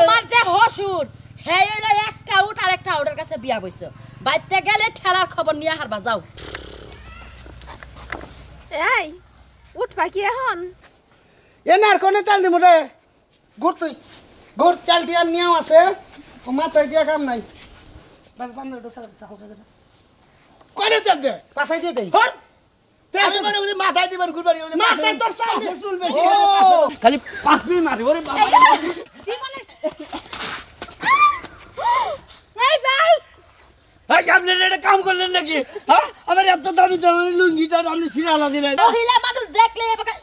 তোমার যে হসুর হে হইলো একটা উট আর একটা উটের কাছে বিয়া বইছো বাইতে গেলে ঠেলার খবর নিয়ে হারবা যাও এই উঠবা কি এখন এনার কোনে চাল দিমু রে গুড় তুই গুড় চাল দিয়া নিয়াও আছে ও মাথায় দিয়া কাম নাই বাবা বান্দর তো চাল কোনে চাল দে পাছাই দিয়ে দেই হর আমি মানে ওই মাথায় দিবার গুড়বাড়ি ওই মাথায় তোর চাল দে চুল বেশি খালি 5 মিনিট মারি ওরে বাবা জীবনে এই ভাই এই আপনি এটা কাম করলেন নাকি হ্যাঁ আমার এত দামি দামি লুঙ্গিটা আপনি সিরালা দিলেন মহিলা মানুষ দেখলে এবারে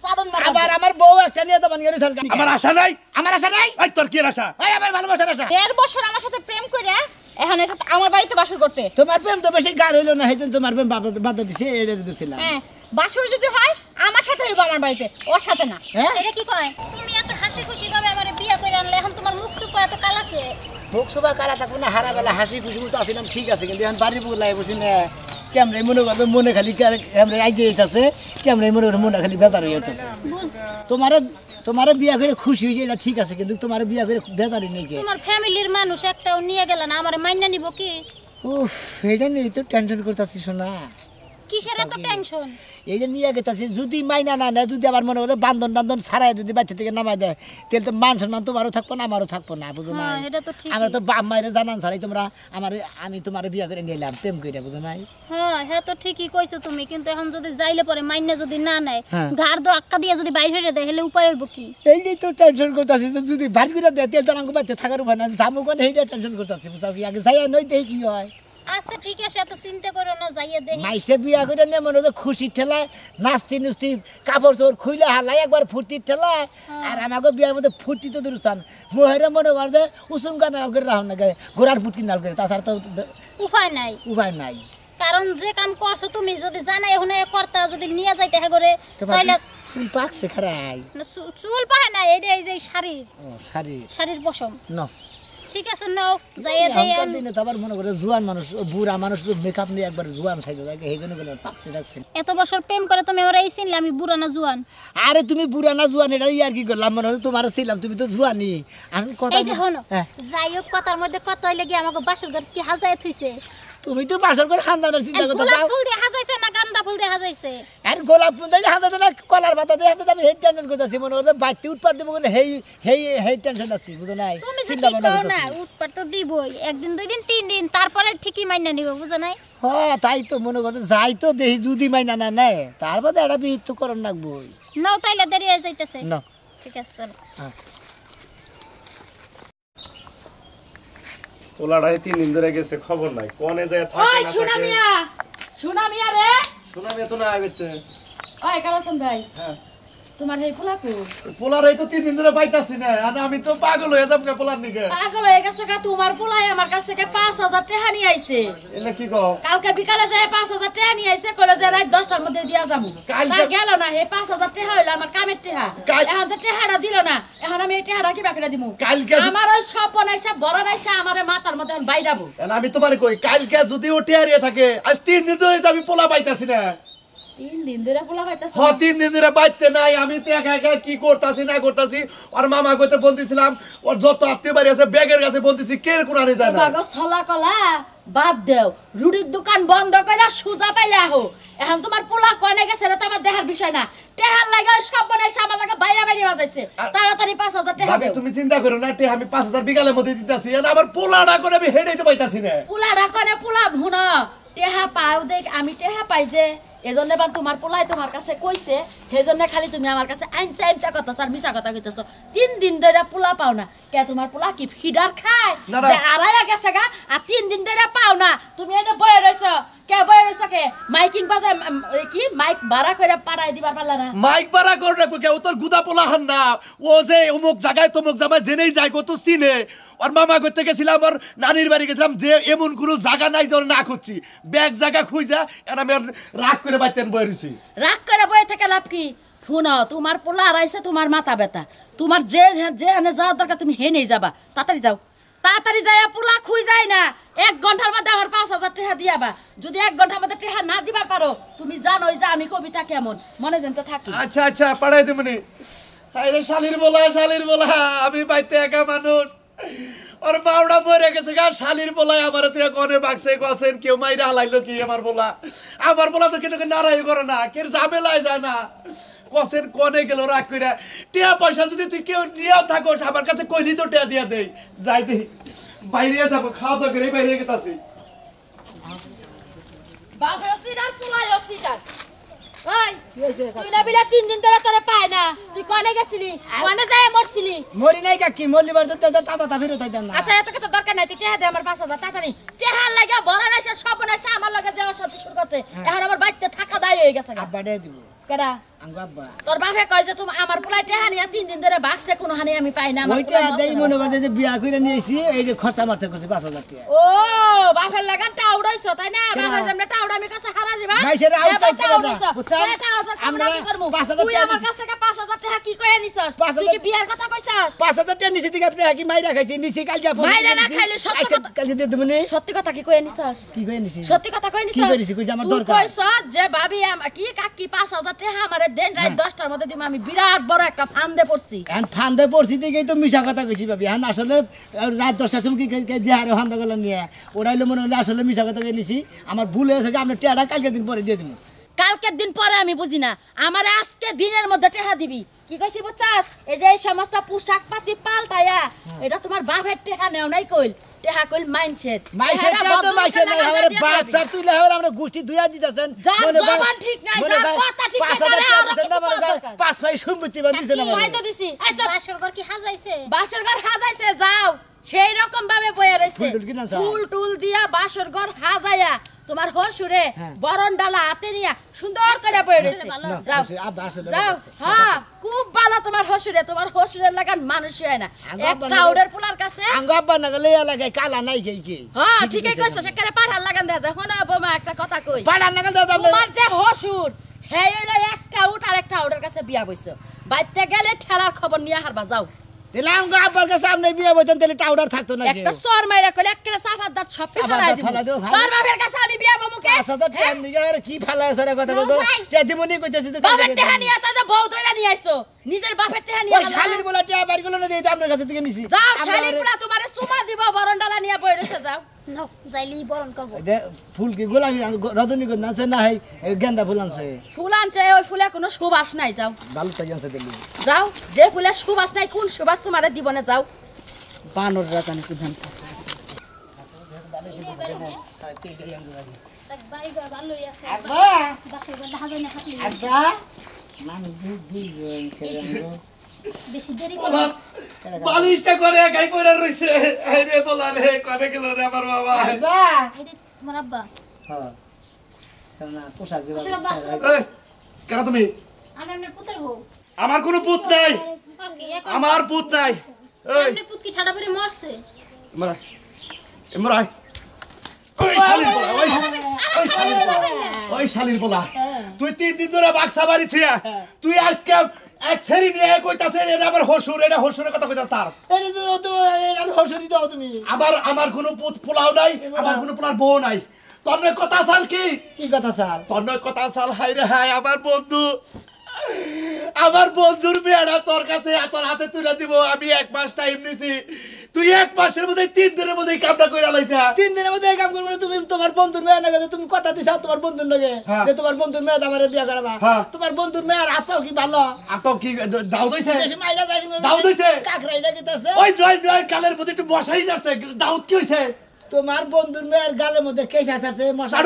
সাধন মারা আবার আমার বউ একটা নিয়ে তো বানিয়ে দিছেন আমার আশা নাই আমার আশা নাই এই তোর কি আশা ভাই আমার ভালোবাসার আশা 1.5 বছর আমার সাথে প্রেম কইরা এখন এসে আমার বাড়িতে বাসর করতে তোমার প্রেম তো বেশি গাঢ় হইলো না হেতু তোমার প্রেম বাধা দিছে এর দিছিলাম হ্যাঁ বাসর যদি হয় আমার সাথে হইব আমার বাড়িতে ওর সাথে না হ্যাঁ এটা কি কয় তুমি এত হাসি খুশি ভাবে আমারে বিয়া করে আনলে এখন তোমার মুখ সুখ এত কালাকে মুখ সবা কালা থাকবো না হারা বেলা হাসি খুশি মতো আসিলাম ঠিক আছে কিন্তু এখন বাড়ি বুলাই বসি না কেমনে মনে করবে মনে খালি কেমনে আগে যেতেছে কেমনে মনে করবে মনে খালি বেতার হয়ে যেতেছে তোমার বিয়া করে খুশি হয়েছে এটা ঠিক আছে কিন্তু তোমার বিয়া করে বেতারই নেই তোমার ফ্যামিলির মানুষ একটাও নিয়ে গেল না আমারে মাইনা নিব কি উফ এটা নিয়ে তো টেনশন করতেছি শোনা কিসের এত টেনশন এই যে নিয়ে গেতেছি যদি মাইনা না নেয় যদি আবার মনে করে বান্ধন টান্ধন ছাড়াই যদি বাচ্চা থেকে নামাই দেয় তাহলে তো মান সম্মান তোমারও থাকবো না আমারও থাকবো না বুঝো না এটা তো ঠিক আমরা তো বাপ মায়ের জানান ছাড়াই তোমরা আমি তোমার বিয়া করে নিলাম প্রেম করে বুঝো নাই হ্যাঁ তো ঠিকই কইছো তুমি কিন্তু এখন যদি যাইলে পরে মাইনা যদি না নেয় ঘাড় দো আক্কা দিয়ে যদি বাইরে হয়ে দেয় তাহলে উপায় হইব কি এইটাই তো টেনশন করতেছি যদি ভাত করে দেয় তেল তো আমাকে বাচ্চা থাকার উপায় না জামু কোন এইটা টেনশন করতেছি বুঝাও কি আগে যাই নই দেখি কি হয় আচ্ছা ঠিক আছে এত চিন্তা করো না যাইয়া দেখি মাইসে বিয়া করে নিয়ে মনে হচ্ছে খুশির ঠেলায় নাচতি নুস্তি কাপড় চোপড় খুইলে হালাই একবার ফুর্তির ঠেলায় আর আমাকে বিয়ার মধ্যে ফুর্তি তো দূরস্থান মোহেরে মনে কর যে উসুঙ্গা নাল করে রাখুন না ঘোড়ার ফুটকি নাল করে তাছাড়া তো উপায় নাই কারণ যে কাম করছো তুমি যদি জানাই হুনে করতা যদি নিয়ে যাইতে হে করে তাইলে চুল পাকছে খারাই চুল পায় না এই যে শাড়ির পশম ন ঠিক আছে নাও যাইয়া দেই আমি দিনে তো আবার মনে করে জোয়ান মানুষ বুড়া মানুষ তো মেকআপ নিয়ে একবার জোয়ান সাইজে থাকে এইজন্য বলে পাকছে রাখছে এত বছর প্রেম করে তুমি ওরা এই চিনলে আমি বুড়া না জোয়ান আরে তুমি বুড়া না জোয়ান এটা ইয়ার কি করলাম মনে হলো তোমার ছিলাম তুমি তো জোয়ানি আর কথা এই যে হনো যাই হোক কথার মধ্যে কত হইলে কি আমাকে বাসর ঘর কি হাজায় থইছে তুমি তো বাসর করে খানদানের চিন্তা করতে গোলাপ ফুল দিয়ে হাজাইছে না গান্দা ফুল দিয়ে হাজাইছে আর গোলাপ ফুল দিয়ে হাজাতে না কলার পাতা দিয়ে হাজাতে আমি হেড টেনশন করতেছি মনে হলো বাইতে উৎপাদ দেবো কিন্তু হেই টেনশন আছে বুঝো নাই চিন্তা ভাবনা করতেছি না উৎপাদ তো দিবই একদিন দুই দিন তিন দিন তারপরে ঠিকই মাইনা নিব বুঝো নাই হ্যাঁ তাই তো মনে করতে যাই তো দেখি যদি মাইনা না নেয় তার বাদে একটা বিহিত তো করণ লাগবই নাও তাইলে দেরি হয়ে যাইতেছে না ঠিক আছে চলো ওলাড়াই 3 দিন ধরে গেছে খবর নাই কোনে যায় থাকে না থাকে সুনামিয়া রে সুনামিয়া তো না আগেতে ওই কালাসন ভাই হ্যাঁ তোমার হেই পোলাকু পোলারাই তো 3 দিন ধরে পাইতাছি না আর আমি তো পাগল হয়ে যাব পোলার নিকে পাগল হয়ে গেছে কা তোমার পোলাই আমার কাছ থেকে 5000 টাকা নিয়ে আইছে এলা কি কও কালকে বিকালে যায় 5000 টাকা নিয়ে আইছে কইলো যে রাত 10টার মধ্যে দিয়া যামু তা গেল না হে 5000 টাকা হইলো আমার কামের টাকা এখন তো টাকাটা দিল না এখন আমি এই টাকাটা কি বাকিটা দিমু কালকে আমার ওই সব বনাইছে বড় নাইছে আমারে মাথার মধ্যে বাইরাবো আমি তোমারে কই কালকে যদি ও টিয়ারিয়ে থাকে আজ 3 দিন ধরে আমি পোলা পাইতাছি না 3 দিন ধরে পোলা পাইতাছ হ্যাঁ 3 দিন ধরে বাইতে নাই আমি তো একা একা কি করতাছি না করতাছি আর মামা কইতে ফোন দিছিলাম ওর যত আত্মীয় বাড়ি আছে ব্যাগের কাছে ফোন দিছি কে কোনারে যায় না বাগো ছলা কলা বাদ দেও রুটির দোকান বন্ধ কইরা সুজা পাইলা হো এখন তোমার পোলা কোনে গেছে এটা তো আমার দেখার বিষয় না টেহার লাগা সব বনাইছে আমার লাগা বাইরে বাইরে বাজাইছে তাড়াতাড়ি 5000 টাকা দাও তুমি চিন্তা করো না আমি 5000 বিকালের মধ্যে দিতাছি আর আমার পোলাটা করে আমি হেডেইতে পাইতাছি না পোলাটা করে পোলা ভুনা টেহা পাও দেখ আমি টেহা পাই যে এজন্য বা তোমার পোলাই তোমার কাছে কইছে সেজন্য খালি তুমি আমার কাছে আইনটা কথা স্যার মিছা কথা কইতেছো 3 দিন ধরে পোলা পাও না কে তোমার পোলা কি ফিডার খায় যে আড়াইয়া গেছে গা আর 3 দিন ধরে পাও না তুমি এনে বয়ে রইছো কে বয়ে রইছো কে মাইকিং বাজে কি মাইক ভাড়া কইরা পাড়াই দিবার পারলা না মাইক ভাড়া করে রাখবো কে ও তোর গুদা পোলা হান না ও যে অমুক জায়গায় তমুক জায়গায় জেনেই যায় কত চিনে আর মামা করতে গেছিলাম আর নানির বাড়ি গেছিলাম যে এমন কোনো জায়গা নাই যে না খুঁজছি ব্যাগ জায়গা খুঁজা আর আমি রাগ করে বাইতেন বয়ে রয়েছি রাগ করে বয়ে থেকে লাভ কি শুনো তোমার পোলা হারাইছে তোমার মাথা ব্যথা তোমার যে হেনে যাওয়ার দরকার তুমি হেনেই যাবা তাড়াতাড়ি যাইয়া পোলা খুঁজ যায় না 1 ঘন্টার মধ্যে আমার 5000 টাকা দিয়াবা যদি 1 ঘন্টার মধ্যে টাকা না দিবা পারো তুমি জানোই যে আমি কবিতা কেমন মনে যেন তো থাকি আচ্ছা পাঠাই দেবনি আরে শালির বলা আমি বাইতে একা মানুষ আর মাওড়া মরে গেছে গা শালির বলাই আমার তুই কোনে বাক্সে কছেন কেউ মাইরা হালাইলো কি আমার বলা তো কেন নারাই করে না কে ঝামেলায় যায় না কছেন কোনে গেল রাগ কইরা টিয়া পয়সা যদি তুই কেউ নিয়েও থাকোস আমার কাছে কইলি তো টিয়া দিয়া দেই যাই দেই বাইরে যাব খাওয়া দাওয়া করে বাইরে গেতাছি বাপে সিটার পুলাই সিটার ওই তুই না বিলা 3 দিন ধরে তোরে পায় না তুই কোনে গেছিলি কোনে যায় মরছিলি মরি নাই কাকি মরলিবার তো টাটা ফেরত হইতাম না আচ্ছা এত কিছু দরকার নাই তুই টেহা দে আমার 5000 তাড়াতাড়ি টেহা লাগা বড় না সে সব না সে আমার লাগে যে অশান্তি শুরু করছে এখন আমার বাইতে থাকা দায় হয়ে গেছে আব্বা দে দিব কেডা আঙ্গা আব্বা তোর বাপে কয় যে তুমি আমার পোলা টেহা নিয়া 3 দিন ধরে বাক্সে কোনো হানি আমি পাই না ওইটা দেই মনে করে যে বিয়া কইরা নিয়েছি এই যে খরচা মারতে করছি 5000 টাকা ও বাপের লাগান টাউড়াইছো তাই না বাপে যেমন টাউড়া আমি কাছে হারা যাবা মাইশের আউট টাইপ করে দাও আমরা কি করব তুই আমার কাছ থেকে 5000 টাকা কি কইয়া নিছস তুই কি বিয়ার কথা কইছস 5000 টাকা নিছি থেকে আপনি কি মাইরা খাইছি নিছি কাল যা মাইরা না খাইলে সত্যি কথা কাল দিয়ে দেবনি সত্যি কথা কি কইয়া নিছস কি কইয়া নিছি সত্যি কথা কইয়া নিছস কি কইছি কই আমার দরকার কইছস যে ভাবি কি কাকি 5000 টাকা আমারে দেন রাত 10টার মধ্যে দিম আমি বিরাট বড় একটা ফান্দে পড়ছি এখন ফান্দে পড়ছি দেখেই তো মিশা কথা কইছি ভাবি এখন আসলে রাত 10টার সময় কি যে আরে ফান্দা গেল নিয়ে ওরাইলো মনে হলো আসলে মিশা কথা কই নিছি আমার ভুল হয়েছে আপনি টেড়া কালকে দিন পরে দিয়ে দিন কালকের দিন পরে আমি বুঝি না আমার আজকে দিনের মধ্যে টেহা দিবি কি কইছি বুঝছস এই যে এই সমস্ত পোশাক পাতি পাল্টায়া এটা তোমার বাপের টেহা নেও নাই কইল টেহা কইল মাইনছেট মাইশের তো মাইশের নাই আমার বাপ বাপ তুই লাহর আমরা গোষ্ঠী দুইয়া দিতেছেন মনে জবান ঠিক নাই যার কথা ঠিক নাই 5 ভাই সম্পত্তি বান্ধিছে না আমি তো দিছি আচ্ছা বাসর ঘর কি সাজাইছে বাসর ঘর সাজাইছে যাও সেই রকম ভাবে বইয়া রইছে ফুল টুল কিনা যাও। ফুল টুল দিয়া বাসর ঘর সাজায়া তোমার হসুরে বরণ ডালা হাতে নিয়া সুন্দর করে বইয়া রইছে যাও যাও হ্যাঁ খুব ভালো তোমার হসুরের লাগান মানুষই হয় না একটা ওদের পোলার কাছে আঙ্গ আব্বা না গেলে লাগে কালা নাই গই কি হ্যাঁ ঠিকই কইছো সেখানে পাঠার লাগান দেয়া যায় হনা বোমা একটা কথা কই পাড়া না গেলে দাও তোমার যে হসুর হে হইলো একটা উট আর একটা ওদের কাছে বিয়া বইছো বাইতে গেলে ঠেলার খবর নিয়ে হারবা যাও দিলে আঙ্গ আব্বার কাছে আপনি বিয়ে বইতেন তাহলে টাউডার থাকতো না কি একটা চর মাইরা কইলে একটা সাফার দাঁত সব ফেলাই দিব তোর বাপের কাছে আমি বিয়া বমুকে আচ্ছা তো টাইম নিগে আর কি ফালায় সরে কথা কইবো তে দিমনি কইতেছি তো বাপের টেহা নিয়ে তো যে বউ দইরা নিয়ে আইছো নিজের বাপের টেহা নিয়ে ওই শালির বলা টিয়া বাড়ি গুলো না দেই আপনার কাছে থেকে নিছি যাও শালির পুরা তোমারে চুমা দিব বরণডালা নিয়ে বই রইছে যাও নাও যাইলি বরণ করব দে ফুল কি গোলাপি রজনীগন্ধা আছে না হয় গেন্দা ফুল আছে ফুল আনছে ওই ফুলে কোনো সুবাস নাই যাও ভালো তাই আছে দিলি যাও যে ফুলে সুবাস নাই কোন সুবাস তোমারে দিবনে যাও বানর রাজানে কি ধান তাক বাড়ি ঘর ভালোই আছে আব্বা বাসর ঘর হাজাই না খাটলি আব্বা মানে দুই জন খেলাঙ্গো বেশি দেরি করো বালিশটা করে গাই পড়ে রইছে এই রে বলা রে কনে গেল রে আমার বাবা আব্বা এটা তোমার আব্বা হ্যাঁ না পোশাক দিবা আসলে বাসর এই কেন তুমি আমি আপনার পুতের বউ আমার কোনো পুত নাই আমার পুত নাই এই আপনার পুত কি ঠাডা পরে মরছে মরা মরা ওই শালির বলা ওই শালির বলা তুই 3 দিন ধরে বাক্সা বাড়ি থিয়া তুই আজকে এক ছেড়ি নিয়ে কইতাছে এটা আমার হসুর এটা হসুরের কথা কইতাছ তার এই তো আর হসরি দাও তুমি আমার কোনো পুত পোলাও নাই আমার কোনো পোলার বউ নাই তোর কথা চাল কি কি কথা স্যার তোর কথা চাল হাই রে হাই আমার বন্ধুর বিয়েটা তোর কাছে তোর হাতে তুলে দিব আমি 1 মাস টাইম নিছি তুই 1 মাসের মধ্যে 3 দিনের মধ্যে কামটা কইরা লাইছা 3 দিনের মধ্যে কাম করবে তুমি তোমার বন্ধুর মেয়ে না তুমি কথা দিছাও তোমার বন্ধুর লগে যে তোমার বন্ধুর মেয়ে আমারে বিয়া করাবা তোমার বন্ধুর মেয়ে আর হাত কি ভালো আর তো কি দাও দইছে দেশে মাইলা যায় দাও দইছে কাকরাইটা কিতাছে ওই নয় কালের মধ্যে একটু মশাই যাচ্ছে দাউদ কি হইছে তোমার বন্ধুর মেয়ের গালের মধ্যে কেস আছে মশা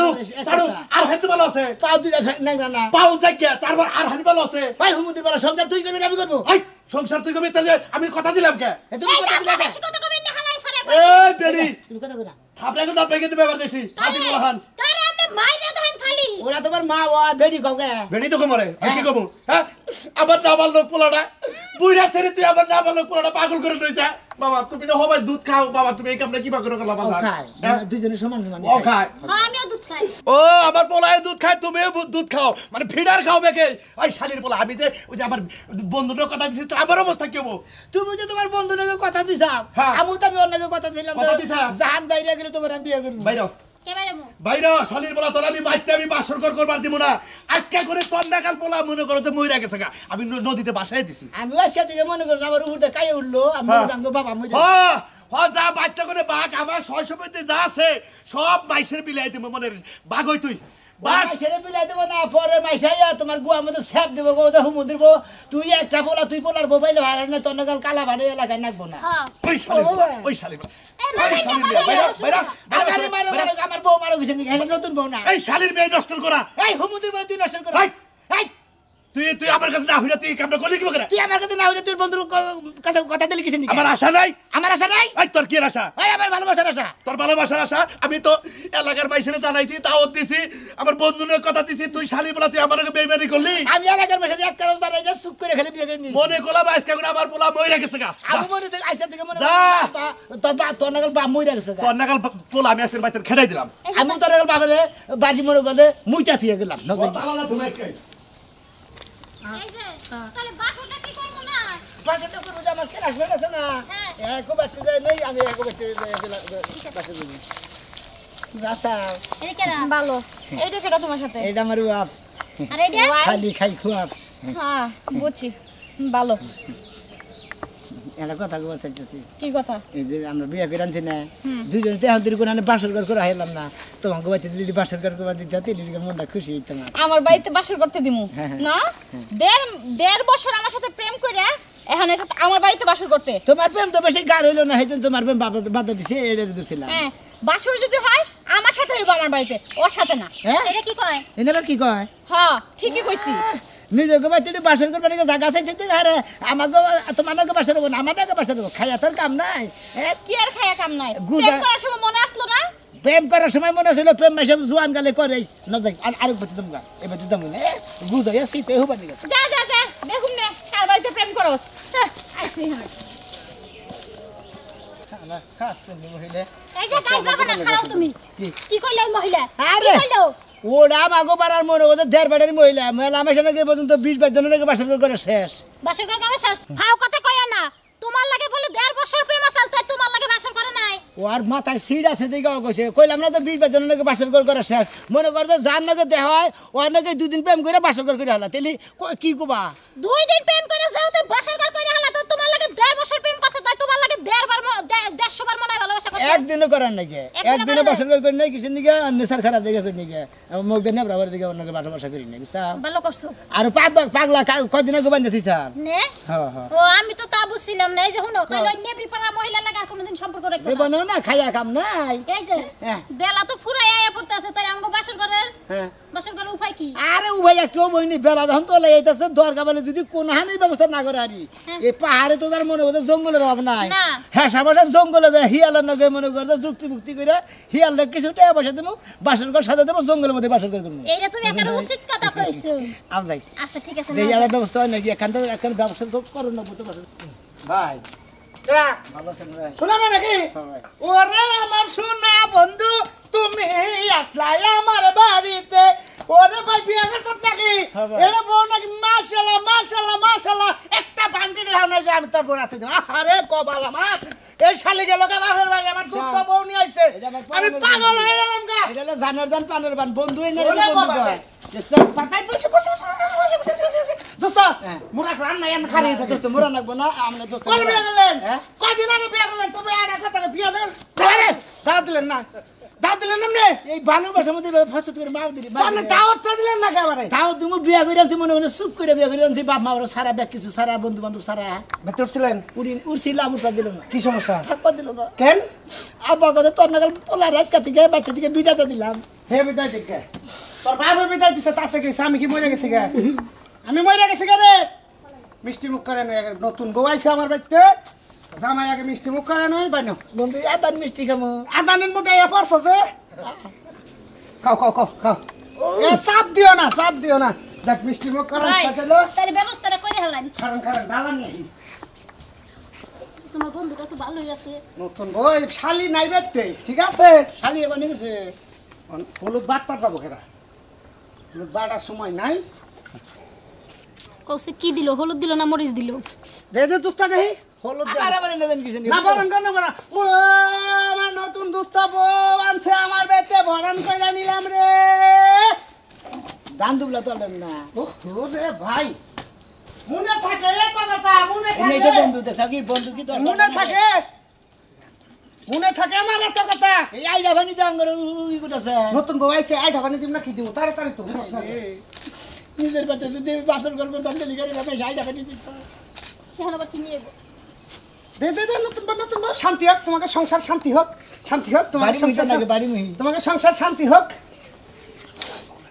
ছাড়ু আর হাতে ভালো আছে পাও দুইটা নাই না পাও যাইকে তারপর আর হানি ভালো আছে ভাই হুমুদি বড় সংসার তুই করবি আমি করব এই সংসার তুই করবি তাহলে আমি কথা দিলাম কে তুমি কথা দিলা বেশি কথা কবেন না হালাই সরে এই বেড়ি তুমি কথা কইরা থাপড়ে দাঁত ভেঙে দিবে এবার দেশি হাতি বলহান তারে আপনি মাইরা দেন খালি ওরা তোমার মা ও বেডি কওকে বেড়ি তো কমরে কি কমু হ্যাঁ আবার নাবাল লোক পোলাটা বুইড়া ছেড়ে তুই আবার নাবাল লোক পোলাটা পাগল করে দইছা বাবা তুমি না হবাই দুধ খাও বাবা তুমি এই কামটা কি বা করে করলা বাবা খায় দুইজনে সমান সমান ও খায় হ্যাঁ আমিও দুধ খাই ও আমার পোলায় দুধ খায় তুমিও দুধ খাও মানে ফিডার খাও বেকে ওই শালির পোলা আমি যে ওই যে আমার বন্ধুটার কথা দিছি তার আমার অবস্থা কি হবো তুমি যে তোমার বন্ধুর লগে কথা দিছাও হ্যাঁ। আমি তো আমি অন্যকে কথা দিলাম কথা দিছা? জাহান বাইরে গেলে তোমার আমি বিয়ে করব বাইরে বাইরে শালির বলা তোর আমি বাইতে আমি বাসর করবার দিব না আজকে করে তোর নাকাল পোলা মনে করো যে মইরা গেছে গা আমি নদীতে বাসায় দিছি আমি আজকে থেকে মনে করি আমার উঠে কাই উঠলো আমি জানবো বাবা মই যা বাচ্চা করে বাঘ আমার 600 পেতে যা আছে সব মাইসের বিলাই দেব মনে বাঘ হই তুই বাঘ ছেড়ে বিলাই দেবো না পরে মাইসাইয়া তোমার গুয়া মধ্যে স্যাপ দেবো গো দেখো মন্দির তুই একটা পোলা তুই পোলার মোবাইল ভাড়া না তোর নাকাল কালা ভাড়ে এলাকায় নাকবো না ওই শালি আমার বউ মারা গেছে নতুন বউ না এই শালির মেয়ে নষ্ট করা এই হুমুদি বলে তুই নষ্ট করা তুই আমার কাছে না হইরা তুই কামটা করলি কি করে তুই আমার কাছে না হইলে তোর বন্ধুর কাছে কথা দিলি কিসের আমার আশা নাই এই তোর কি আশা আমার ভালোবাসার আশা তোর ভালোবাসার আশা আমি তো এলাকার মাইসেরে জানাইছি তাও দিছি আমার বন্ধুদের কথা দিছি তুই শালি বলা তুই আমাকে বেইমানি করলি আমি এলাকার মাইসেরে এক কারণ জানাই না চুপ করে খালি বিয়ে করে নিয়েছি মনে করলাম আজকে করে আমার পোলা মইরা গেছে গা আমি মনে থেকে আইসা থেকে মনে যা তোর নাগাল বাপ মইরা গেছে তোর নাগাল পোলা আমি আজকে বাইতে খেদাই দিলাম আমি তোর নাগাল বাবারে বাজি মনে করে মুইটা থিয়ে গেলাম বাসাটা করবো যে আমার ক্লাসমেট আছে না এক বাচ্চা যায় নেই আমি এক বাচ্চা বাসা করি রাসা ভালো এইটা কেটা তোমার সাথে এটা আমার বাপ আর এইটা খালি খাই খুয়াব হ্যাঁ বুঝছি ভালো একটা কথা কবার চাইতেছি কি কথা এই যে আমরা বিয়ে করে আনছি না দুজন তেহাদের কোনো বাসর ঘর করে হাইলাম না তোমাকে বাচ্চা দিদি বাসর ঘর করবার দিতে তিনদিকে মনটা খুশি তোমার আমার বাড়িতে বাসর করতে দিমু না দেড় বছর আমার সাথে প্রেম করে এখন এসে আমার বাড়িতে বাসর করতে তোমার প্রেম তো বেশি গাঢ় হইলো না সেইজন্য তোমার প্রেম বাধা দিছে এটা দিছিলাম হ্যাঁ বাসর যদি হয় আমার সাথে হইব আমার বাড়িতে ওর সাথে না হ্যাঁ এটা কি কয় এনে আবার কি কয় হ্যাঁ ঠিকই কইছি নিজেকে বাচ্চা বাসর করবার জায়গা আছে সেদিন আরে আমাকে তোমার নাকি বাসর হবো না আমার নাকি বাসর হবো খাইয়া তোর কাম নাই কি আর খায়া কাম নাই গুজা- প্রেম করার সময় মনে আসলো না প্রেম করার সময় মনে ছিল প্রেম মাইসব জোয়ান গালে করে না যাই আরেক বাচ্চা দমগা এবার দিতাম না গুজাই শীতে হবার দিকে যা যা যা দেখুন না কার বাড়িতে প্রেম করস আইছি হ্যাঁ এই যে কাজ করবে না খাও তুমি কি কইলো ওই মহিলা আরে কি কইলো ওরা মাগো পাড়ার মনে করছে দেড় বেটারি মহিলা মহিলা আমার সাথে পর্যন্ত 20-22 জনের বাসর করে শেষ বাসর করে কামে শেষ ফাও কথা কইও না তোমার লাগে বলে 1.5 বছর প্রেম আসাল তাই তোমার লাগে বাসর করে নাই ওর মাথায় সিট আছে দিকে কইছে কইলাম না তো 20-22 জনের বাসর করে শেষ মনে করছে যার নাকি দেহ হয় ওর নাকি 2 দিন প্রেম করে বাসর করে হলা তেলি কি কবা 2 দিন প্রেম করে যাও তো বাসর করে হলা তো তোমার লাগে 1.5 বছর প্রেম করছে তাই তোমার লাগে 1.5 বার 150 বার মনে ভালোবাসা করছে একদিনও করার নাকি একদিনে বাসর করে নাই কিছু নিকে নেশার খারাপ দেখে করে নিকে মুখ দেনে বরাবর দিকে অন্যকে বাসা করি না বুঝছা ভালো করছো আর পাগলা কদিন আগে বান্ধা থিছা নে হ্যাঁ হ্যাঁ ও আমি তো তা বুঝছিলাম না এই যে শুনো কইলো নেবরি পাড়া মহিলা লাগে আর কোনোদিন সম্পর্ক রাখবে এ বনো না খাইয়া কাম নাই এই যে হ্যাঁ। বেলা তো ফুরাই আয়া পড়তে আছে তাই আমগো বাসর করার হ্যাঁ বাসর করার উপায় কি আরে ও ভাইয়া কেউ বইনি বেলা যখন তোলা যাইতেছে দরকার বলে যদি কোন হানি ব্যবস্থা না করে আরি এই পাহাড়ে তো তার মনে করতে জঙ্গলের অভাব নাই না। হ্যাঁ সাবাসা জঙ্গলে যায় হিয়ালের নগে মনে করতে যুক্তি মুক্তি করে হিয়ালের কিছু টাকা পয়সা দেবো বাসর ঘর সাথে দেবো জঙ্গলের মধ্যে বাসর করে দেবো এইটা তুমি একটা উচিত কথা কইছো আম যাই আচ্ছা ঠিক আছে এই আলাদা ব্যবস্থা হয় নাকি এখান থেকে একটা ব্যবস্থা করো না বুঝতে পারছো ভাই ভালো আছেন ভাই শোনাবে নাকি ওরে আমার সোনা বন্ধু তুমি আসলাই আমার বাড়িতে ওরে ভাই বিয়ে করতে নাকি হ্যাঁ ভাই। এরে বউ নাকি মাশাআল্লাহ মাশাআল্লাহ মাশাআল্লাহ একটা বান্টি দেখাও না যে আমি তোর বউ রাতে দেব আরে কপাল আমার এই শালি গেল কা বাপের বাড়ি আমার দুষ্ট বউ নিয়ে আইছে এটা আমার আমি পাগলের পাগল হয়ে গেলাম গা এটা হলো জানার জান পানের বান বন্ধু এনে ওরে বন্ধু বাবা কয় রে। পাটাই বসে বসে দোস্ত মোরা রান নাই আমি খারে আরে দোস্ত মোরা লাগবো না আমরা দোস্ত কল বিয়ে করলেন হ্যাঁ? কয়দিন আগে বিয়ে করলেন তবে আর কথা বিয়ে দিলেন দাওয়াত দিলেন না দাওয়াত দিলেন না এই ভালোবাসার মধ্যে ফসত করে মাও দিলি আপনি দাওয়াতটা দিলেন না একেবারে তাও তুমি বিয়া করে আনছি মনে মনে চুপ করে বিয়া করে আনছি বাপ মা ওরা সারা ব্যাগ কিছু সারা বন্ধু বান্ধব সারা ভেতর ছিলেন উড়ছিলাম উঠা দিল না কি সমস্যা থাকবার দিল না কেন আব্বা কথা তোর নাগাল পোলা রাজকা থেকে বাচ্চা থেকে বিদাতা দিলাম হে বিদায় দিকে তোর বাবা বিদায় দিছে তার থেকে আমি কি মরে গেছি গে আমি মরে গেছি গে রে মিষ্টি মুখ করে নয় নতুন বউ আইছে আমার বাড়িতে জামাই আগে মিষ্টি মুখ করে নয় বাইনো বন্ধু আদান মিষ্টি খামো আদানের মধ্যে এ পড়ছো যে খাও খাও খাও খাও এ চাপ দিও না দেখ মিষ্টি মুখ করার ভাই, শেষ হলো তার ব্যবস্থাটা করে হলাম কারণ ডালা নিয়ে আই। তোমার বন্ধু কত ভালোই আছে নতুন বই শালি নাই বেতে ঠিক আছে শালি বানিয়ে গেছে হলুদ বাট পাট যাবো কেরা হলুদ বাটার সময় নাই কৌশে কি দিল হলুদ দিল না মরিচ দিল দে দে দুস্তা দেহি হলুদ আবার এনে দেন কিসের না বরণ কেন না ও আমার নতুন দুস্ত বউ আনছে আমার বেতে বরণ কইরা নিলাম রে দান দুবলা তোলেন না ও রে ভাই মনে থাকে এত কথা মনে এই থাকে তো বন্ধু দেখছ কি বন্ধু কি তোর মনে থাকে আমার এত কথা এই আইডা বানি দাং করে ই করতেছে নতুন বউ আইছে আইডা বানি দিম না কি দিব তাড়াতাড়ি তো নিজের বাতে যদি বাসর ঘর করতাম তাহলে গাড়ি ভাবে আইডা বানি দিত এখন আবার কি নিয়ে দে নতুন বউ শান্তি হোক তোমাকে সংসার শান্তি হোক তোমার বাড়ি মহিলা লাগে বাড়ি মহি তোমাকে সংসার শান্তি হোক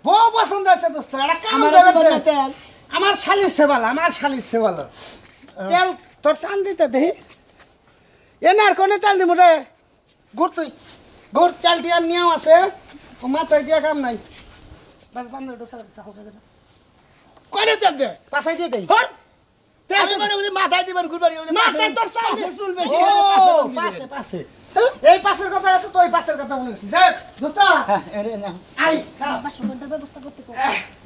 বউ পছন্দ হয়েছে দোস্ত একটা কাম আমার দেবে তেল আমার শালির সেবাল তেল তোর চান দিতে দেহি এনার কোনে তেল দিব রে গুড় তেল দিয়া নিয়েও আছে ও মাথায় দিয়া কাম নাই বাবা বান্ধব কলে তেল দে পাশাই দিয়ে দেই হর আমি মানে ওই মাথায় দিবার ঘুরবারি ওই মাথায় তোর চাল পাশে চুল বেশি ও, পাশে পাশে এই পাশের কথা আছে তো ওই পাশের কথা মনে করছিস দেখ দোস্ত হ্যাঁ এরে না আই বাসন ঘরটার ব্যবস্থা করতে কো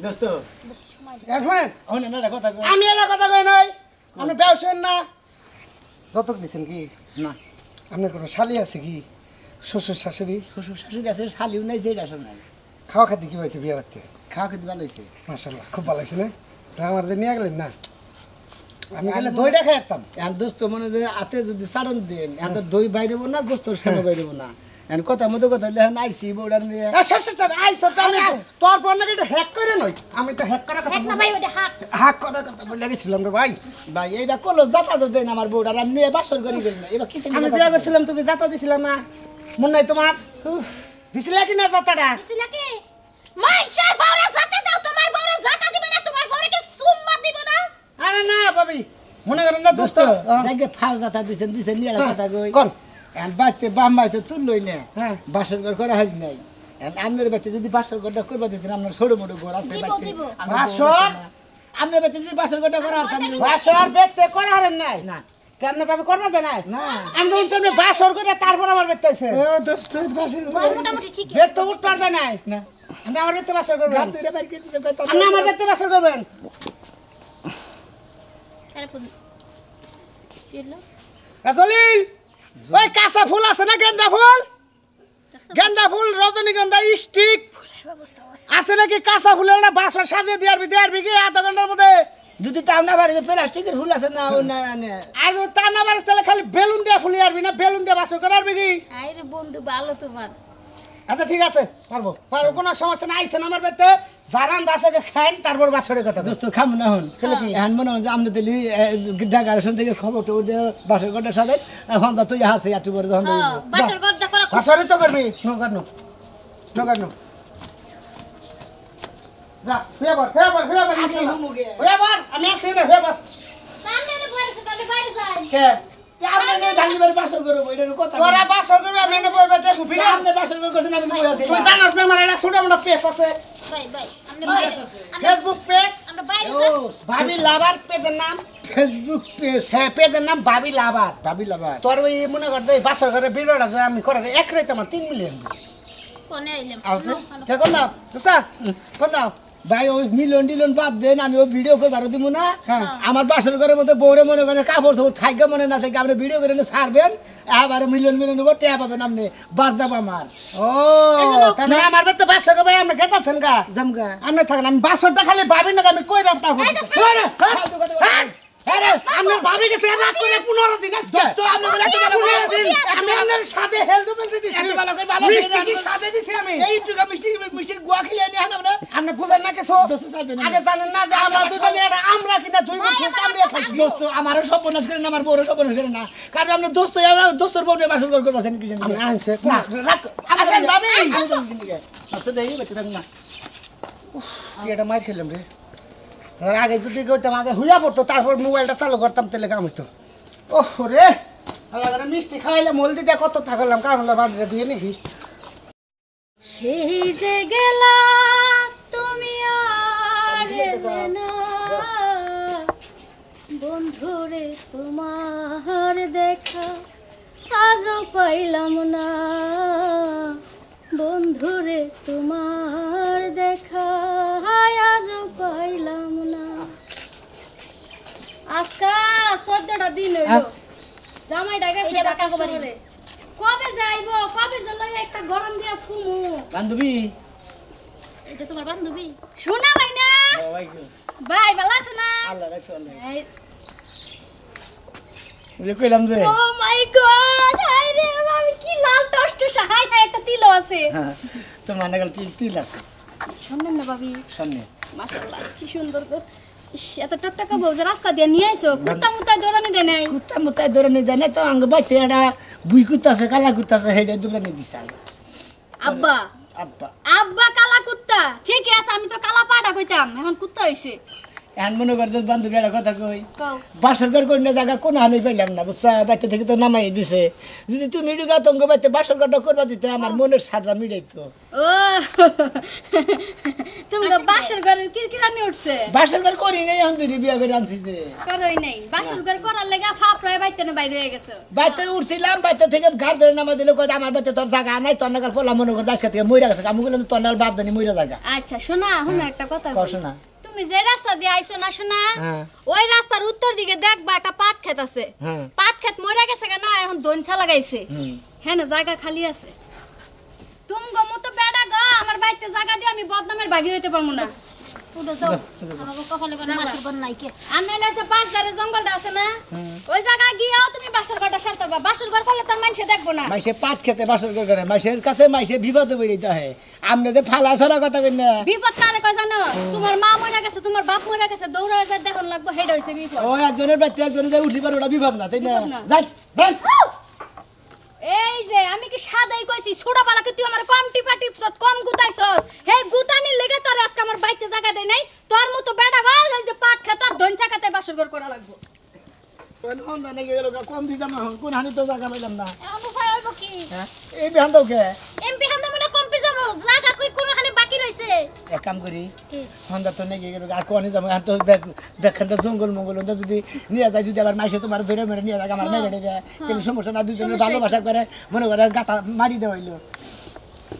দোস্ত বেশি সময় দেয় এখন ওনে না কথা কই আমি এলা কথা কই নাই আপনি ব্যবসায় না যতক নিছেন কি না আপনার কোনো শালি আছে কি শ্বশুর শাশুড়ি শ্বশুর শাশুড়ি আছে শালিও নাই যেটা নাই খাওয়া খাতে কি হয়েছে বিয়ে বাড়তে খাওয়া খেতে ভালো হয়েছে মাসাল্লাহ খুব ভালো হয়েছে না তা আমার নিয়ে গেলেন না আমি গেলে দইটা খাই আসতাম এখন দোস্ত মনে যে হাতে যদি সারণ দেন এখন তো দই বাইরেব না গোস্তর সামনে বাইরেব না এখন কথা মতো কথা লেখন আইসি বউডার নিয়ে আইসা তো আমি তোর পর নাকি এটা হ্যাক করে নই আমি তো হ্যাক করার কথা এক না ভাই ওটা হাক হ্যাক করার কথা বলে গেছিলাম রে ভাই ভাই এইবার কলো যাতা তো দেন আমার বউডার আমি নিয়ে বাসর করি গেল না এবার কিসে আমি বিয়ে করছিলাম তুমি যাতা দিছিলাম না মন নাই তোমার দিছিলা কি না যাতাটা দিছিলা কি মাইশার বউরে জাতা দাও তোমার বউরে জাতা দিবে না তোমার বউরে কি চুম্মা দিব না আরে না ভাবি মনে করেন না দোস্ত দেখে ফাও যাতা দিছেন নিয়ে কথা কই কোন এখন বাইতে বাম বাইতে তুললই না হ্যাঁ। বাসর ঘর করা হয় নাই এখন আপনার বাইতে যদি বাসর ঘরটা করবা দিতেন আপনার ছোট মোটো ঘর আছে দিব, বাইতে দিব। বাসর? আপনার বাইতে যদি বাসর ঘরটা করা হতাম বাসর বেতে করা হারেন নাই না কেন ভাবে করবা তো নাই না আমি তো উঠছি বাসর করে তারপর আমার বেতে আছে ও দোস্ত বাসর ঘর মোটামুটি ঠিক আছে বেত তো উঠ পারবে নাই না আমি আমার বেতে বাসর করবেন গাতুরে বাইর করে দিতে কথা আপনি আমার বেতে বাসর করবেন আরে পুত কিলো জলিল ওই কাঁচা ফুল আছে না গেন্দা ফুল রজনীগন্ধা স্টিক ব্যবস্থা আছে আছে নাকি কাঁচা ফুলের না বাসর সাজিয়ে দিয়ারবি কি আধা ঘন্টার মধ্যে যদি তাও না পারে প্লাস্টিকের ফুল আছে না ও না আজ তা না পারিস তাহলে খালি বেলুন দিয়ে ফুলি আরবি না বেলুন দিয়ে বাসর করারবি কি আরে বন্ধু ভালো তোমার আচ্ছা ঠিক আছে পারবো কোনো সমস্যা নাই আইছেন আমার বাড়িতে জারান দাসে খাইন তারপর বাসরের কথা দোস্ত খাম না হন এখন মনে হয় যে আমরা দিলি ঢাকার থেকে খবর টবর দিয়ে বাসর ঘরটা সাথে এখন তো তুই হাসে একটু পরে যখন হ্যাঁ বাসর ঘরটা করা খুব বাসরই তো করবি নো যা ফেবার আমি আসি না ফেবার সামনে না বাইরে সামনে বাইরে যাই কে আমরা নিয়ে ঢালিবার বাসর করবো এটার কথা তোরা বাসর করবি আমি না বইবে দেখু ভিডিও আপনি বাসর ঘর করছেন আমি বই আছি তুই জানাস না আমার একটা ছোট মোটো পেজ আছে ভাই আমরা বাইরে ফেসবুক পেজ আমরা বাইরে ও যাই ভাবি লাভার পেজের নাম ফেসবুক পেজ হ্যাঁ পেজের নাম ভাবি লাভার ভাবিলা ভাই তোর ওই মনে কর এই বাসর ঘরে ভিডিওটা যে আমি করে এক রাইতে আমার 3 মিলিয়ন কোনে আইলাম আছে কে কোন দাও দোস্তা কোন দাও ভাই ওই মিলন বাদ দেন আমি ওই ভিডিও করে বারো দিব না হ্যাঁ। আমার বাসর ঘরের মধ্যে বউরে মনে করে কাপড় চোপড় থাকবে মনে না থাকে আপনি ভিডিও করে ছাড়বেন আবার মিলন উপর ট্যাপ পাবেন আপনি বাস যাব আমার ও তার মানে আমার তো বাসর ঘরে আমরা গেতাছেন গা জামগা আপনি থাকেন আমি বাসরটা খালি ভাবি না আমি কই রাখতা হই ফালতু কথা বলবেন। আরে আপনার ভাবি গেছে রাত করে 15 দিন দোস্ত, আপনি বলে এত ভালো করে 15 দিন আমি আপনার সাথে হেলথ মেলতে দিছি এত ভালো করে ভালো মিষ্টি কি করে সাথে দিছি আমি এইটুকু মিষ্টির গুয়া খেয়ে নিয়ে আমরা আপনি বুঝেন না কিছু দোস্ত সাথে আগে জানেন না যে আমরা দুজনে এটা আমরা কিনা দুই বছর কামিয়ে খাইছি দোস্ত আমারও সর্বনাশ করে না আমার বউরও সর্বনাশ করে না কারণ আপনি দোস্তর বউ নিয়ে বাসর ঘর করছেন কি জানি আমি আনছে না রাখ আসেন ভাবি আচ্ছা দেখি বেঁচে থাক না কি এটা মার খেলাম রে আর আগে যদি কইতাম আগে হুইয়া পড়তো তারপর মোবাইলটা চালু করতাম তাহলে কাম হইতো ওহ রে আল্লাহ করে মিষ্টি খাইলে মল দিতে কত থাকলাম কারণ বাড়িটা ধুয়ে নাকি সেই যে গেলা তুমি আর এলে না বন্ধুরে তোমার দেখা আজও পাইলাম না বন্ধুরে তোমার দেখা আজও পাইলাম না আজকা 14টা দিন হইল জামাইটা গেছে এই যে ঢাকা বাবা শহরে কবে যাইবো কবে জলই একটা গরম দিয়া ফুমু বান্ধবী এটা তোমার বান্ধবী শোনা ভাই না ওয়াইগো ভাই ভালো আছে না আল্লাহ রাখছে আল্লাহ এই বুঝে কইলাম যে ও মাই গড হাই রে আমি কি লাল টস্ট হাই হাই একটা তিল আছে হ্যাঁ তো মানে গেল তিল আছে শুনেন না ভাবি সামনে মাশাআল্লাহ কি সুন্দর গো ইস এত টকটকা বউজ রাস্তা দিয়ে নিয়ে আইছো কুত্তা মুতা দৌড়ানি দেয় নাই কুত্তা মুতায় ধরে নি দেয় না তো আঙ্গ বাইতে একটা বুই কুত্তা আছে কালা কুত্তা আছে হেডে দূরে দিছে আব্বা আব্বা আব্বা কালা কুত্তা ঠিকই আছে আমি তো কালা পাড়া কইতাম এখন কুত্তা হইছে এখন মনে কর যে বান্ধবী একটা কথা কই কও বাসর ঘর কন্যা জায়গা কোনো হানি পাইলাম না বুঝছা বাচ্চা থেকে তো নামাই দিছে যদি তুমি ঢুকা তঙ্গ বাইতে বাসর ঘরটা করবা দিতে আমার মনের সাদরা মিটাইতো ও তুমি তো বাসর ঘরে কিরকিরানি উঠছে বাসর ঘর করি নাই এখন তুই বিয়া করে আনছি যে করই নাই বাসর ঘর করার লাগা ফাপ রয়ে বাইতে না বাইরে হয়ে গেছে বাইতে উঠছিলাম বাইতে থেকে ঘাট ধরে নামা দিলে কয় আমার বাইতে তোর জায়গা নাই তোর নাগার পোলা মনে কর আজকে থেকে মইরা গেছে আমি বললাম তোর নাগাল বাপ জানি মইরা জায়গা আচ্ছা শোনা হুন একটা কথা কই। কষ্ট না তুমি যে রাস্তা দিয়ে আইছো না শোনা হ্যাঁ। ওই রাস্তার উত্তর দিকে দেখবা একটা পাট ক্ষেত আছে হ্যাঁ। পাট ক্ষেত মরে গেছে না এখন দইনছা লাগাইছে হ্যাঁ না জায়গা খালি আছে তুমি গো মতো বেড়া গো আমার বাড়িতে জায়গা দিয়ে আমি বদনামের ভাগী হইতে পারবো না উঠে যাও আমাকে কপালে বান মাসুর বান নাই কে আর নাইলে যে বাজারে জঙ্গলটা আছে না ওই জায়গা গিয়াও তুমি বাসর ঘরটা সার করবা বাসর ঘর করলে তোর মানুষে দেখবো না মাইসে পাট খেতে বাসর ঘর করে মাইসের কাছে মাইসে বিপদে বেরিয়ে হয় আমনে যে ফালা ছড়া কথা কই না বিপদ কারে কয় জানো তোমার মা মরে গেছে তোমার বাপ মরে গেছে দৌড়া যায় দেখুন লাগবো হেড হইছে বিপদ ও একজনের বাচ্চা একজনের উঠলি পারে ওটা বিপদ না তাই না বিপদ না। যাই যাই এই যে আমি কি সাদাই কইছি ছোট বালাকে তুই আমার কম টিপা টিপছত কম গুতাইছস হে গুতানি লেগে তোর আজকে আমার বাইতে জায়গা দেই নাই তোর মতো বেড়া গল যে পাট খা তোর ধনসা খাতে বাসর ঘর করা লাগবো কোন অন্ধ নাকি গেল কম দিতাম না কোন হানি তো জায়গা পাইলাম না এখন উপায় হইব কি হ্যাঁ এই বিহান দাও কে এমপি হান্দা মনে কম্পি যাব জায়গা কই কোনখানে বাকি রইছে এক কাম করি কি হন্দা তো নাকি গেল আর কোনে যাবো আর তো দেখেন তো জঙ্গল মঙ্গল হন্দা যদি নিয়ে যায় যদি আবার মাইসে তোমার ধরে মেরে নিয়ে যায় আমার মেরে দেয় তাহলে সমস্যা না দুজনের ভালোবাসা করে মনে করে গাতা মারি দেওয়া হইলো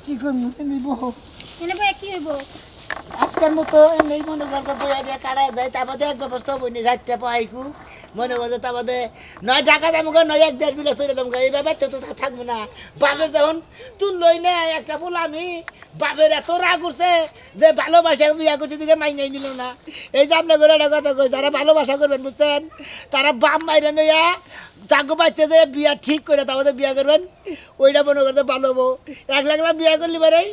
কি করবো নিব এনে বই কি হইব আজকের মতো নেই মনে করতে বইয়া দিয়ে কাটা যায় তারপরে এক ব্যবস্থা বইনি রাখতে পাইকু মনে করতে তারপরে নয় ঢাকা যাবো নয় এক দেড় মিলে চলে যাবো এইভাবে তো থাকবো না বাপে যখন তুললই না একটা বলে আমি বাপের এত রাগ উঠছে যে ভালোবাসা বিয়া করছে দিকে মাইনাই নিল না এই যে আপনার করে একটা কথা কই যারা ভালোবাসা করবেন বুঝছেন তারা বাপ মাইরে নইয়া জাগো পাইতে যে বিয়া ঠিক করে তারপরে বিয়া করবেন ওইটা মনে করতে ভালো হবো একলা বিয়া করলি পারেই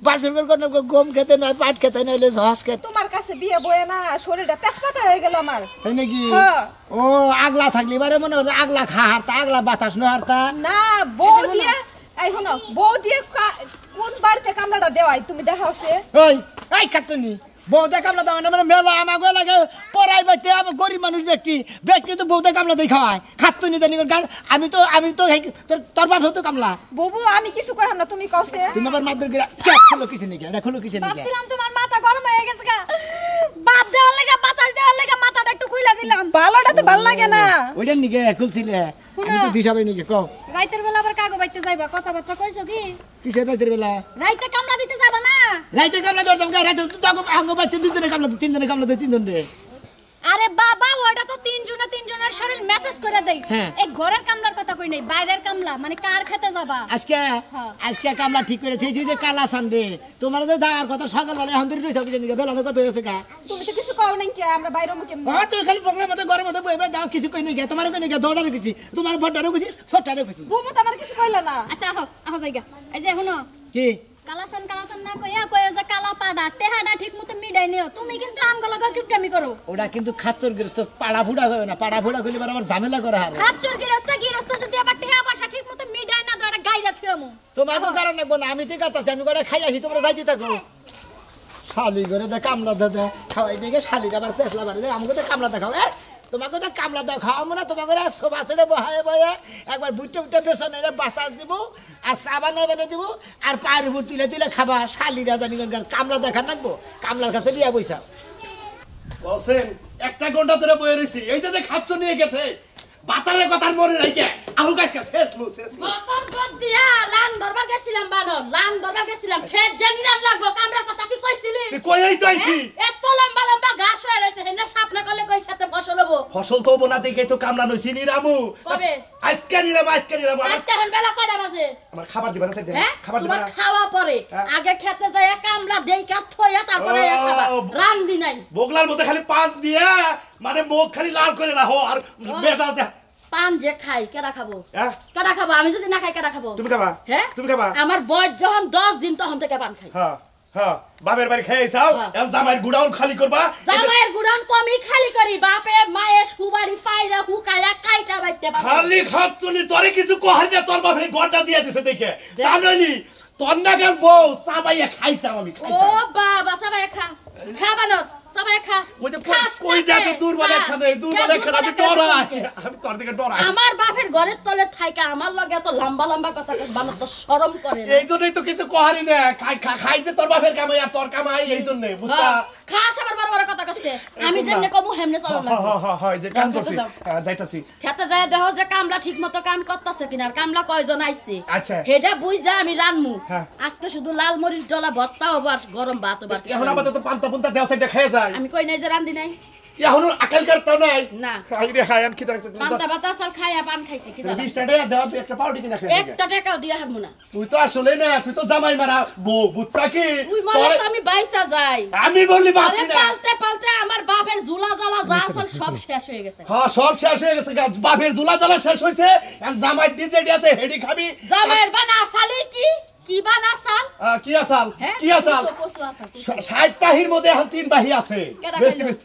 বাসর কোনো গম খেতে নয় পাট খেতে নইলে ঝস খেতে তোমার কাছে বিয়ে বয়ে না শরীরটা তেজপাতা হয়ে গেল আমার তাই নাকি হ্যাঁ। ও আগলা থাকলি বারে মনে হচ্ছে আগলা খা হারতা আগলা বাতাস নয় হারতা না বউ দিয়ে এই শোনো বউ দিয়ে কোন বাড়িতে কামড়াটা দেওয়াই তুমি দেখাও সে ওই এই কাটনি বউতে কামলা দাও না মানে মেলা আমাকে লাগে পড়াই বাইতে আমি গরিব মানুষ ব্যক্তি তো বউতে কামলা দিয়ে খাওয়ায় খাতুনি জানি আমি তো তোর বাপ তো কামলা বউ আমি কিছু কইলাম না তুমি কওছে তুমি আবার মাদুর গিরা খোলো কিসে নাকি এটা খোলো কিসে নাকি ভাবছিলাম তোমার মাথা গরম হয়ে গেছে গা বাপ দেওয়ার লাগা বাতাস দেওয়ার লাগা মাথাটা একটু কইলা দিলাম ভালোটা তো ভাল লাগে না ওইটা নিকে খুলছিলে আমি তো দিশাবে নাকি কও রাইতের বেলা আবার কাগো বাইতে যাইবা কথাবার্তা কইছো কি কিসের রাতের বেলা রাইতে কামলা দিতে যাবা না রাইতে কামলা ধরতাম রাইতে তো আঙ্গ বাচ্চা দুজনে কামলা তিনজনে কামলা দেয় তিনজন রে আরে বাবা ওটা তো তিনজনের শরীর মেসেজ করে দেই হ্যাঁ। এই ঘরের কামলার কথা কই নাই বাইরের কামলা মানে কার খেতে যাবা আজকে কামলা ঠিক করে থেছি যে কালা সানডে তোমার যে যাওয়ার কথা সকালবেলা এখন ধরে রইছ কিছু নিকে বেলানো কত হয়েছে কা তুমি তো কিছু কও নাই কি আমরা বাইরে মুখে তুই খালি প্রোগ্রাম মতো ঘরের মতো বইবে দাও কিছু কই নাই গে তোমার কই নাই গে দৌড়ানো কিছু তোমার বড়টারও কিছু ছোটটারও কিছু বউ তো আমার কিছু কইলা না আচ্ছা আহো জায়গা এই যে শুনো কি কালাসান না কইয়া যে কালা পাড়া টেহাডা ঠিক মতো মিডাই নিও তুমি কিন্তু আমগুলো কিপটামি করো ওটা কিন্তু খাস্তর গৃহস্থ পাড়া ফুড়া হবে না পাড়া ফুড়া করলে আবার ঝামেলা করে হারে খাচ্চর গিরস্ত যদি আবার টেহা পয়সা ঠিক মতো মিডাই না দড়া গাইরা থিয়ামু তোমার তো কারণ লাগবো না আমি তো কাটাছি আমি করে খাই আসি তোমরা যাইতে থাকো শালি করে দে কামলা দে খাওয়াই দিকে শালি আবার পেছলা বাড়ি দে আমাকে তো কামলা দেখাও তোমাকে তো কামলা দাও খাওয়াবো না তোমাকে সোফা ছেড়ে বহায় বয়ে একবার বুটে বেসন এনে বাতাস দিব আর সাবান এনে দিব আর পায়ের উপর তুলে খাবা শালিরা জানি কামলা দেখা নাকবো কামলার কাছে লিয়া বৈশা কসেন একটা ঘন্টা ধরে বয়ে রয়েছি এই যে খাচ্ছ নিয়ে গেছে বাতারের কথার মনে রাইকে আহু গাছ শেষ বতর বদ দিয়া লান দরবার গেছিলাম বানর লান দরবার গেছিলাম খেত জানি না লাগবো কামড়া কথা কি কইছিলি তুই কইই তো আইছি এত লম্বা লম্বা ঘাস হয়ে রয়েছে হেনা সাপ না করলে কই খেতে ফসল হবো ফসল তো হবো না দেখে তো কামলা নইছি নিরামু কবে আজকে নিরাম আজকে হন বেলা কয়টা বাজে আমার খাবার দিবা না সাইড হ্যাঁ খাবার দিবা তোমার না খাওয়া পরে আগে খেতে যায় কামলা দেই কা থইয়া তারপরে খাবা রান্দি নাই বগলার মধ্যে খালি পান দিয়া মানে মুখ খালি লাল করে রাখো আর মেজাজ দে পান যে খাই কেডা খাবো হ্যাঁ কেডা খাবো আমি যদি না খাই কেডা খাবো তুমি খাবা হ্যাঁ তুমি খাবা আমার বয়স যখন 10 দিন তখন থেকে পান খাই হ্যাঁ হ্যাঁ বাপের বাড়ি খেয়ে যাও এখন জামাইয়ের গুড়াউন খালি করবা জামাইয়ের গুড়াউন কমই খালি করি বাপে মায়ের সুবাড়ি পাইরা হুকাইরা কাইটা বাইতে পারে খালি খাচ্ছনি তোরে কিছু কহার না তোর বাপে গড়টা দিয়ে দিছে দেখে তা নইলি তোর নাগাল বউ চাবাইয়া খাইতাম আমি ও বাবা সবাই খা খাবা না সবাই খা ওই যে কই যাচ্ছে দুর্বলের খানে দুর্বলের খানে আমি ডরাই আমি তোর দিকে ডরাই আমার বাপের ঘরের তলে থাইকা আমার লগে এত লম্বা লম্বা কথা বানর তো শরম করে না এই জন্যই তো কিছু কহারি না খাই যে তোর বাপের কামাই আর তোর কামাই এই জন্যই বুঝছা খাস আবার বড় বড় কথা কষ্টে আমি যেমনে কমু হেমনে চলো না হয় যে কাম করছি যাইতাছি খেতে যায় দেখো যে কামলা ঠিকমতো কাম করতেছে কিনা আর কামলা কয়জন আইছে আচ্ছা হেডা বুইজা আমি রানমু হ্যাঁ। আজকে শুধু লাল মরিচ ডলা ভর্তা হবে আর গরম ভাত হবে এখন আপাতত পান্তা পুন্তা দেওয়া সাইডে খেয়ে যায় আমি কই নাই যে রান্দি নাই এখন আকাল করতে নাই না খাই রে খাই আর কি দেখছ পান্তা ভাত আসাল খাইয়া পান খাইছি কি 20 টাকা দেওয়া তুই একটা পাউডি কিনা খেয়ে একটা টাকাও দিয়া হারমু না তুই তো আসলে না তুই তো জামাই মারা বউ বুঝছা কি তুই মানে তো আমি বাইসা যাই আমি বলি আরে বাসি না পালতে পালতে আমার বাপের ঝুলা জ্বালা যা আসল সব শেষ হয়ে গেছে হ্যাঁ সব শেষ হয়ে গেছে বাপের ঝুলা জ্বালা শেষ হইছে এখন জামাই ডিজে আছে হেডি খাবি জামাইয়ের বানা আসালি কি বানা আসাল কি আসাল কি আসাল কসু আসাল 60 বাহির মধ্যে এখন 3 বাহি আছে বেস্ট বেস্ট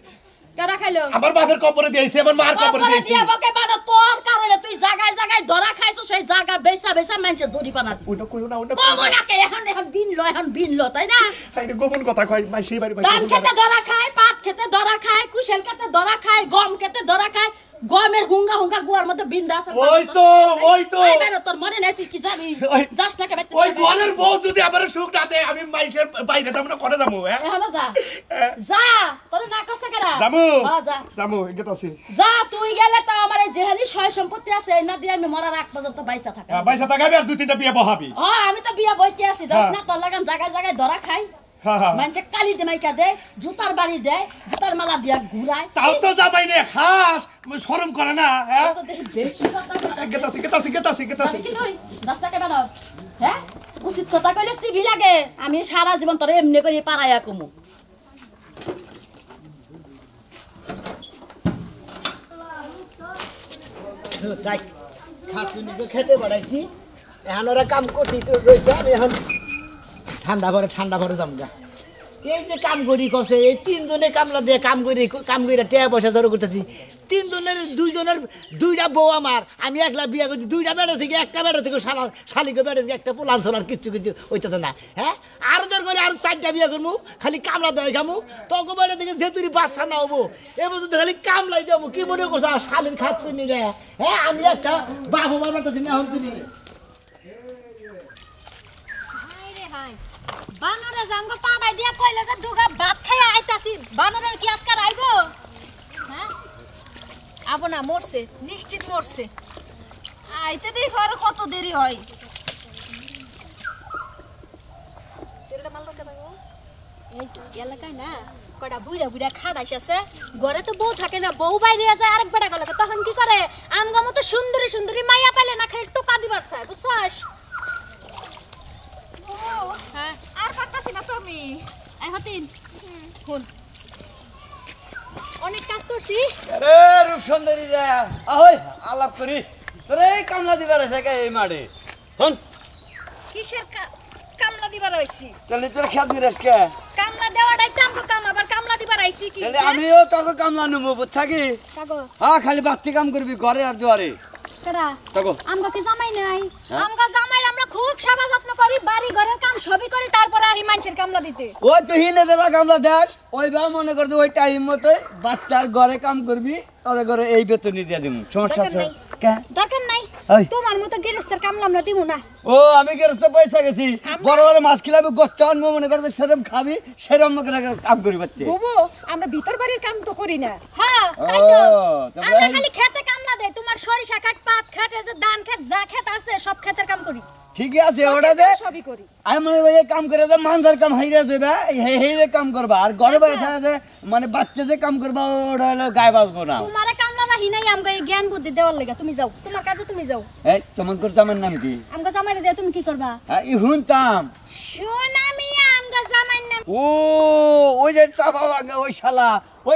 কেডা খাইলো আমার বাপের কবরে দিয়েছে আমার মার কবরে কবরে দিয়েছে দিয়া বকে বানা তোর কারণে তুই জায়গায় জায়গায় ধরা খাইছো সেই জায়গা বেচা বেচা মানুষে জরি বানা দিছ ওইটা কইও না ওইটা কমনাকে এখন বিনলো তাই না আইরে গোপন কথা কই মাই সেই বাড়ি ধান খেতে ধরা খায় পাট খেতে ধরা খায় কুশেল খেতে ধরা খায় গম খেতে ধরা খায় গমের হুঙ্গা গুয়ার মধ্যে বিন্দা আছে ওই তো এই বেটা তোর মনে নাই তুই কি জানি যাস না কেবে ওই ঘরের বউ যদি আমার সুখ রাতে আমি মাইশের বাইরে যাবো না করে যাবো হ্যাঁ এখনো যা যা তোর না কষ্ট কেরা যাবো যা যাবো এগেত আছি যা তুই গেলে তো আমার এই যেহানি সয় সম্পত্তি আছে না দিয়ে আমি মরার আগ পর্যন্ত বাইসা থাকা পয়সা টাকাবি আর 2-3টা বিয়ে বহাবি আমি তো বিয়া বইতে আছি দশ না তোর লাগান জায়গায় জায়গায় ধরা খাই মানুষে কালি দেমাইকা দেয় জুতার বাড়ি দেয় জুতার মালা দিয়া ঘুরায় তাও তো যাবাই নে খাস শরম করে না হ্যাঁ তো দেখি বেশি কথা গেতাছি কি তুই 10 টাকা বানাও হ্যাঁ উচিত কথা কইলে সিবি লাগে আমি সারা জীবন তোরে এমনি করে পারাইয়া কমু যাই খাসুনিকে খেতে বাড়াইছি এখন ওরা কাম করতে তো রয়েছে আমি এখন ঠান্ডা ভরে যাম যা এই যে কাম করি কষে এই 3 জনে কামলা দিয়ে কাম করে টাকা পয়সা জড়ো করতেছি 3 জনের 2 জনের 2টা বউ আমার আমি একলা বিয়া করছি 2টা বেড়া থেকে একটা বেড়া থেকে শালিকে বেড়া থেকে একটা পোলান সোলার কিচ্ছু হইতেছে না হ্যাঁ আরো দর করে আরো 4টা বিয়া করবো খালি কামলা দেয় খামু তখন বেড়া থেকে যেতুরি বাচ্চা না হবো এবার যদি খালি কামলাই যাবো কি মনে করছো শালির খাচ্ছি নি রে হ্যাঁ আমি একটা বাবু মার মারতেছি না এখন তুমি বানরে জামগো পাড়াই দিয়া কইলে যে দুগা ভাত খাইয়া আইতাছি বানরের কি আজকাল আইবো হ্যাঁ আবো না মরছে নিশ্চিত মরছে আইতে দেই ঘরে কত দেরি হয় তেলটা মাল রাখা দাও এই এলাকায় না কয়টা বুইড়া খাড়াইছে ঘরে তো বউ থাকে না বউ বাইরে আছে আরেক বেটা গেল তখন কি করে আমগো মতো সুন্দরী মাইয়া পাইলে না খালি টোকা দিবার চায় বুঝছস হ্যাঁ আর পারতাছি না তুমি এই হতিন ফোন অনেক কাজ করছি আরে রূপ সুন্দরী রে আহই আলাপ করি তোরে কামলা দিবার থেকে এই মাঠে হন কিসের কামলা দিবার আইছি তাহলে তোর খেত নিরাস কে কামলা দেওয়াটাই তো আমগো কাম আবার কামলা দিবার আইছি কি তাহলে আমিও তোকে কামলা নেবো বুঝছা কি কাগো হ্যাঁ খালি বাড়তি কাম করবি ঘরে আর দুয়ারে কেডা কাগো আমগো কি জামাই নাই আমগো জামাই আমরা খুব সেবা যত্ন করি বাড়ি ঘরের কাম সবই করি তারপরে আহি মানুষের কামলা দিতে ওই তো হিনে দেবা কামলা দেশ ওই বা মনে করতে ওই টাইম মতোই বাচ্চার ঘরে কাম করবি তোর ঘরে এই বেতনই দিয়ে দিব সমস্যা আছে কে দরকার নাই এই। তোমার মতো গেরস্তের কামলা আমরা দিব না ও আমি গেরস্তে পয়সা গেছি বড় বড় মাছ খিলাবি গোস্ত আনবো মনে করতে সেরম খাবি সেরম কাম করি পাচ্ছে বুবু আমরা ভিতর বাড়ির কাম তো করি না হ্যাঁ ও তাই তো তারপরে আমরা খালি খেতে কামলা দেই তোমার সরিষা কাট পাত খাট এই যে ধান খেত যা খেত আছে সব খেতের কাম করি ঠিকই আছে ওটা যে সবই করি আমি মনে করি এই কাম করে যে মানজার কাম হাইরা দেবে এই কাম করবা আর ঘরে বসে যে মানে বাচ্চা যে কাম করবা ওটা হলো গায়ে বাজবো না তোমারে কামলা রাহি নাই আমগো এই জ্ঞান বুদ্ধি দেওয়ার লাগা তুমি যাও তোমার কাজে তুমি যাও এই তোমার তোর জামার নাম কি আমগো জামাইরে দিয়ে তুমি কি করবা ই হুনতাম সোনা মিয়া আমগো জামাইর নাম ও ওই যে চাপা ভাঙা ওই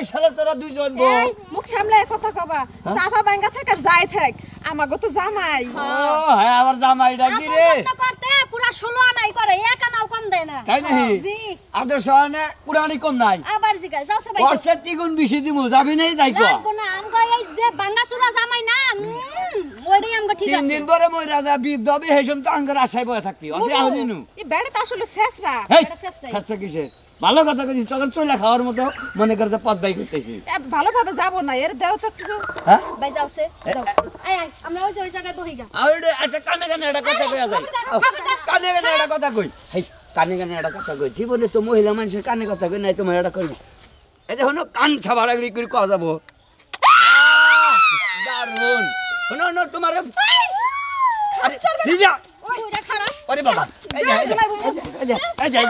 শালা তোরা দুইজন বউ এই মুখ সামলায় কথা কবা সাফা ভাঙ্গা থাক আর যাই থাক আমাগো তো জামাই ও হ্যাঁ আবার জামাইটা কি রে করতে পুরা 16 আনাই করে এক আনাও কম দেয় না তাই নাকি জি আদর্শ না কুরানি কম নাই আবার জিগাই যাও সবাই বর্ষে তিগুণ বেশি দিমু যাবি নাই যাইকো লাগবো না আমগো এই যে ভাঙ্গাচুরা জামাই না ওইটাই আমগো ঠিক তিন আছে দিন পরে মই রাজা বিপ দবি হেসম তো আঙ্গার আশায় বয়ে থাকবি অসে আহলিনু এই বেড়া তো আসলে শেষরা হেই এটা শেষটাই। খরচা কিসের ভালো কথা কইছিস তখন চলে খাওয়ার মতো মনে করতে পদ্মাই করতেছি ভালোভাবে যাবো না এর দেও তো একটু হ্যাঁ ভাই যাও সে যাও আয় আয় আমরা ওই যে ওই জায়গায় বহি গা আর একটা কানে কানে একটা কথা কইয়া যায় কানে কানে একটা কথা কই হেই কানে কানে একটা কথা কই জীবনে তো মহিলা মানুষের কানে কথা কই নাই তোমার এটা কই এই যে হনো কান ছাবার আগলি করে কওয়া যাবো দারুন হনো তোমার আরে লিজা ওইটা খারাপ ওরে বাবা এই যে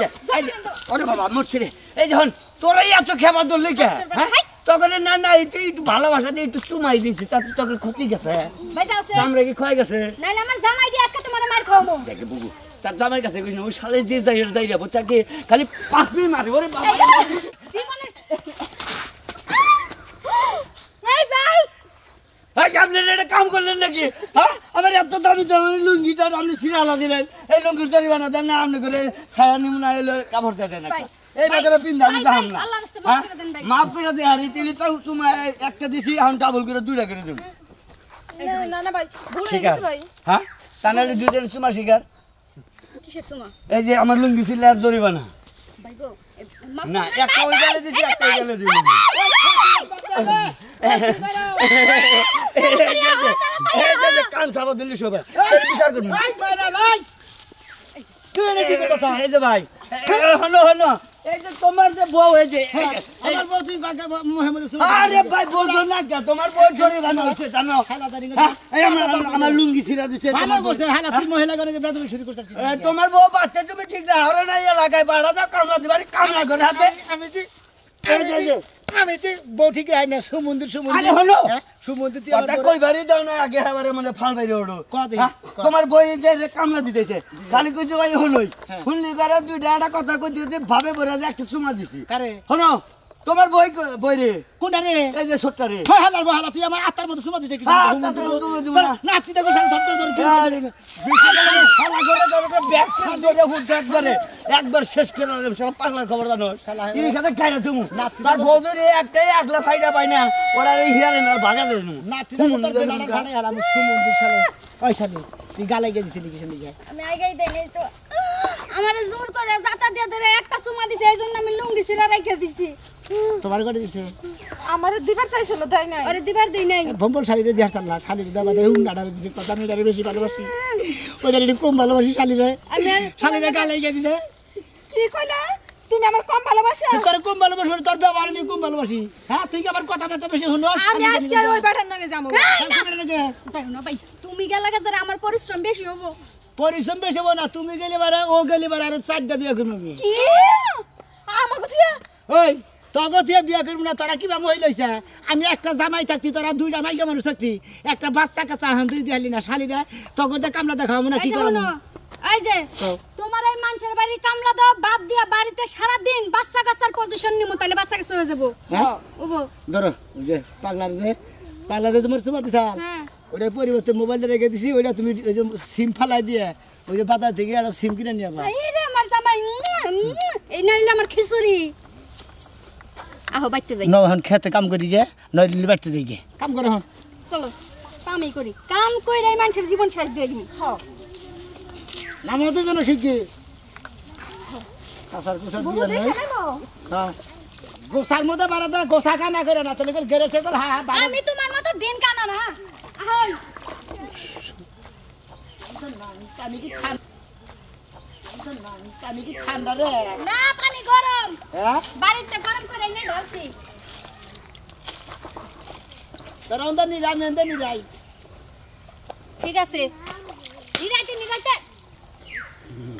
ওরে বাবা মরছি রে এই যখন তোরাই এত খেবা ধরলি কে হ্যাঁ তখন না না একটু ভালোবাসা দিয়ে একটু চুমাই দিয়েছি তাতে তখন ক্ষতি গেছে ভাই যাও সে আমরা কি ক্ষয় গেছে নাইলে আমার জামাই দিয়ে আজকে তোমারে মার খাওয়াবো দেখে বুবু তার জামাই কাছে কইছ ওই শালে যে যাই যাবো তাকে খালি 5 মিনিট মারি ওরে বাবা জীবনে এই ভাই এই আপনি এটা কাম করলেন নাকি হ্যাঁ আমার এত দামি দামি লুঙ্গিটা আপনি সিরালা দিলেন এই লুঙ্গির তৈরি বানা দেন না আপনি করে ছায়া নিমুনা এলো কাপড় দিয়ে দেন এই বাজারে পিন্দা আমি দাম না আল্লাহর রাস্তায় মাফ করে দেন ভাই মাফ করে দে আর তেলি চাউ তোমার একটা দিছি এখন ডাবল করে দুইটা করে দেব না না ভাই ভুল হয়ে শিকার গেছে ভাই হ্যাঁ তাহলে দুইজন চুমা শিকার কিসের সময় এই যে আমার লুঙ্গি ছিল আর জরিমানা ভাই গো মাফ না একটা ওই গালে দিছি একটা ওই গালে দিছি এই যে কান সাবা দিলি সবাই এই বিচার করুন তুই এনে কি কথা এই যে ভাই হনো এই যে তোমার যে বউ এই যে আমার বউ তুই কাকে মোহাম্মদ আরে ভাই বলছো না কে তোমার বউ জরিমানা হচ্ছে জানো হ্যাঁ, এই আমার লুঙ্গি ছিড়া দিছে ভালো তোমার বউ। করছে হালা তুই মহিলা গনে বেদবি শুরু করছিস তোমার বউ বাচ্চা তুমি ঠিক না হরে না এলাকায় বাড়া দাও কামলা দিবারি কামলা করে হাতে আমি যে বউ ঠিক হয় না সুমন্দির আরে হলো। সুমন্দির তুই কথা কই বাড়ি দাও না আগে এবারে মানে ফাল বাইরে ওড়ো কদি? তোমার বই যে কামলা দিতেছে খালি কইছো ভাই হলোই শুনলি করে দুইটা একটা কথা কই দিতে ভাবে বলে যে একটা চুমা দিছি কারে হনো তোমার বই বই রে কোনটা রে এই যে ছোট্টা রে হালার বহালা তুই আমার আত্মার মতো সুমা দিতে কি হ্যাঁ, আত্মার মতো সুমা দিব না। নাতি দেখো সারা ধর ধর শালা করে করে ব্যাগ ছাড় ধরে হুঁচ একবার শেষ করে দিলাম শালা পাগলার খবর জানো তিনি খাতে খাইরা তুমি তার বউদের একটাই একলা ফাইদা পাই না ওরা এই হিয়ারে না ভাগা দেন নাতি দেখো তোর বেলাটা ঘাড়ে আর আমি সুমন্দির সালে ওই সালে তুই গালে গিয়ে দিছিলি কিসের লিগে আমি আইগাই দেই নাই তো আমারে জোর করে জাতা দিয়ে ধরে একটা চুমা দিছে এইজন্য আমি লুঙ্গি ছিলা রেখে দিছি তোমার করে দিছে আমার দিবার চাইছিল তাই না আরে দিবার দেই নাই ভম্বল শালিরে দিয়ে আসতাল্লা শালিরে দেবা দেয় নাড়ারে দিছে কথা নিটারে বেশি ভালোবাসি ওদের একটু কম ভালোবাসি শালিরে শালিরে গালে গিয়ে দিছে কি কইলা তুমি আমার কম ভালোবাসা তোর কম ভালোবাসি তোর ব্যবহার নিয়ে কম ভালোবাসি হ্যাঁ তুই কি আমার কথা বার্তা বেশি শুনো আমি আজকে ওই বাটার নাগে যাবো যাই না ভাই তুমি গেলা গেছে আমার পরিশ্রম বেশি হবো পরিশ্রম বেশি হবো না তুমি গেলে বারে ও গেলে বারে আরো 4টা বিয়ে করবো আমি কি আমাকে তুই ওই তগো দিয়ে বিয়ে করবো না তোরা কিবা মহিলা হইছে আমি একটা জামাই থাকতি তোরা 2টা মাইকা মানুষ থাকতি একটা বাচ্চা কাচ্চা হান্দি দিয়ালি না শালিরা তগোতে কামলা দেখাবো না কি করবো এই যে তোমার এই মানুষের বাড়ির কামলা দাও বাদ দিয়া বাড়িতে সারা দিন বাচ্চা কাচ্চার পজিশন নিমু তাহলে বাচ্চা কাচ্চা হয়ে যাবো হ্যাঁ ওবো ধরো ওই যে পাগলার যে তোমার সুমা দিছা হ্যাঁ ওটার পরিবর্তে মোবাইলটা রেখে দিছি ওইটা তুমি ওই যে সিম ফালাই দিয়ে ওই যে বাজার থেকে একটা সিম কিনে নিয়ে আবার এই রে আমার জামাই এই নাইলে আমার খিচুড়ি আহো বাইতে যাই নহন খেতে কাম করি গে নইলে বাইতে যাই গে কাম করে হন চলো কামই করি কাম কইরা এই মানুষের জীবন শেষ দিয়ে দিই নাম হতে যেন শিখি কাঁচার কুচার দিয়ে নয় হ্যাঁ গোসার মধ্যে বাড়াতে গোসা কানা করে না তাহলে গেড়ে থেকে হ্যাঁ আমি তোমার মতো দিন কানা না আহো পানি কি ঠান্ডা পানি কি ঠান্ডা রে না পানি গরম হ্যাঁ বাড়িতে গরম করে এনে ঢালছি তরন্দা নিরাম এন্দে নিরাই ঠিক আছে নিরাইতে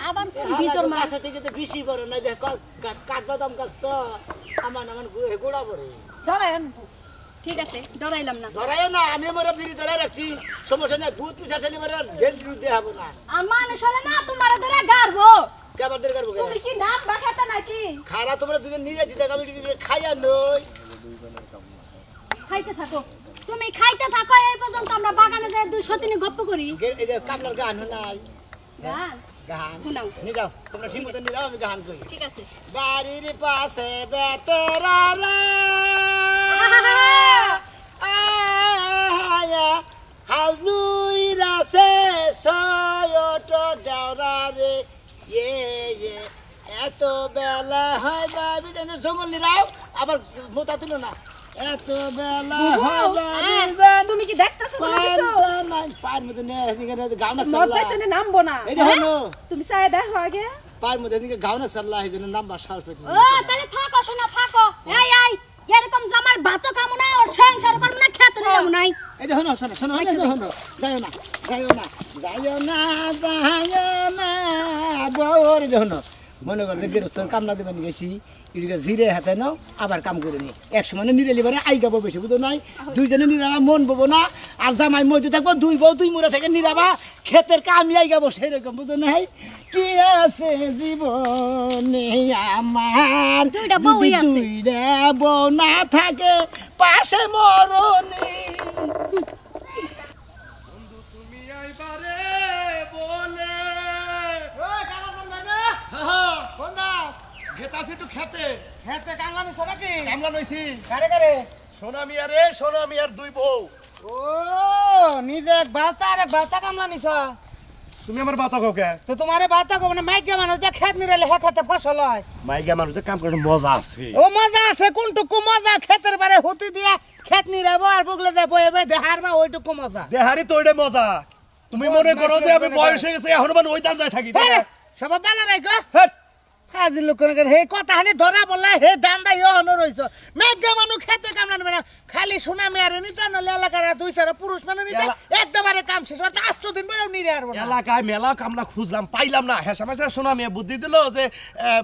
আবার কোন বিজর মাছ মাছ থেকে তো বেশি বড় না দেখ কাঠবাদাম গাছ তো আমান গোড়া পড়ে ধরেন ঠিক আছে ডরাইলাম না ধরাইও না আমি মোরা ফিরি ধরে রাখছি সমস্যা নাই ভূত পিছার ছেলে মোরা জেল বিরুদ্ধে হবো না আর মানুষ হলে না তোমার ধরে গারবো কেবার দের করবো তুমি কি নাম বাখাতে নাকি খারা তোমরা দুজন নিয়ে দিতে আমি খাইয়া নই খাইতে থাকো তুমি খাইতে থাকো এই পর্যন্ত আমরা বাগানে যাই 200 দিনে গপ্প করি এই যে কামলার গান নাই গান গান শোনাও নিরাও তোমরা ঠিক মতো নিরাও আমি গান কই ঠিক আছে বাড়ির পাশে বেতেরা রে আয়া হাজুই রাসে সয়ট দেওরা রে ইয়ে এত বেলা হয় বাবি জানে জঙ্গল নিরাও আবার মোতা তুলো না এত বেলা হয় বাবি জান তুমি কি দেখতেছো না কিছু নাই পায়ের মধ্যে নে গাউনা মরতে সাল্লা তুমি নামবো না এই দেখো তুমি চাই দেখো আগে পায়ের মধ্যে দিকে গাউনা সাল্লা এই জন্য নাম্বার সাহস পেয়েছে ও তাহলে থাকো শোনা থাকো এই এরকম জামার ভাতও কামু না আর সংসার করব না খেতে নিলাম নাই এই দেখো শোনো শোনো এই দেখো যাইও না যাইও না যাইও না যাইও না বউর দেখো মনে করতে গেরস্তর কামলা দেবেন গেছি এদিকে জিরে হাতে নাও আবার কাম করে নি এক সময় নিরেলি বারে আই গাবো বেশি বুঝো নাই দুইজনে নিরাবা মন ববো না আর জামাই মধ্যে থাকবো দুই বউ দুই মোড়া থেকে নিরাবা ক্ষেতের কামি আই গাবো সেরকম বুঝো নাই কি আছে জীবনে আমার দুইটা বউই আছে। দুইটা বউ না থাকে পাশে মরণি তুমি আইবারে বলে গেতাছি একটু খেতে খেতে কামলা নিছ নাকি কামলা লইছি কারে কারে সোনা মিয়ার দুই বউ ও নিজে এক বাতা কামলা নিছ তুমি আমার বাতা কাউকে তো তোমারে বাতা কো মানে মাইকে মানুষ যে খেত নিরেলে হে খেতে ফসল হয় মাইগা মানুষের কাম করে মজা আছে ও মজা আছে কোনটুকু মজা ক্ষেতের বারে হতি দিয়া ক্ষেত নিরাবো আর বুগলে যায় বইবে দেহার মা ওইটুকু মজা দেহারি তো ওইটা মজা তুমি মনে করো যে আমি বয়স হয়ে গেছে এখন মানে ওই দান যায় থাকি সব বালা নাই গো হেট, হাজির লোক হে কথা হানি ধরা বললা হে দান দাই হনো রইছ মেঘা মানুষ খেতে কামলা নেবে না খালি সোনা মেয়ারে নিতে নলে এলাকার দুই চার পুরুষ মানে নিতে একবারে কাম শেষ আর 8 দিন বেরাও নিরে আর এলাকায় মেলা কামলা খুঁজলাম পাইলাম না হেসা মেসা সোনা মিয়া বুদ্ধি দিল যে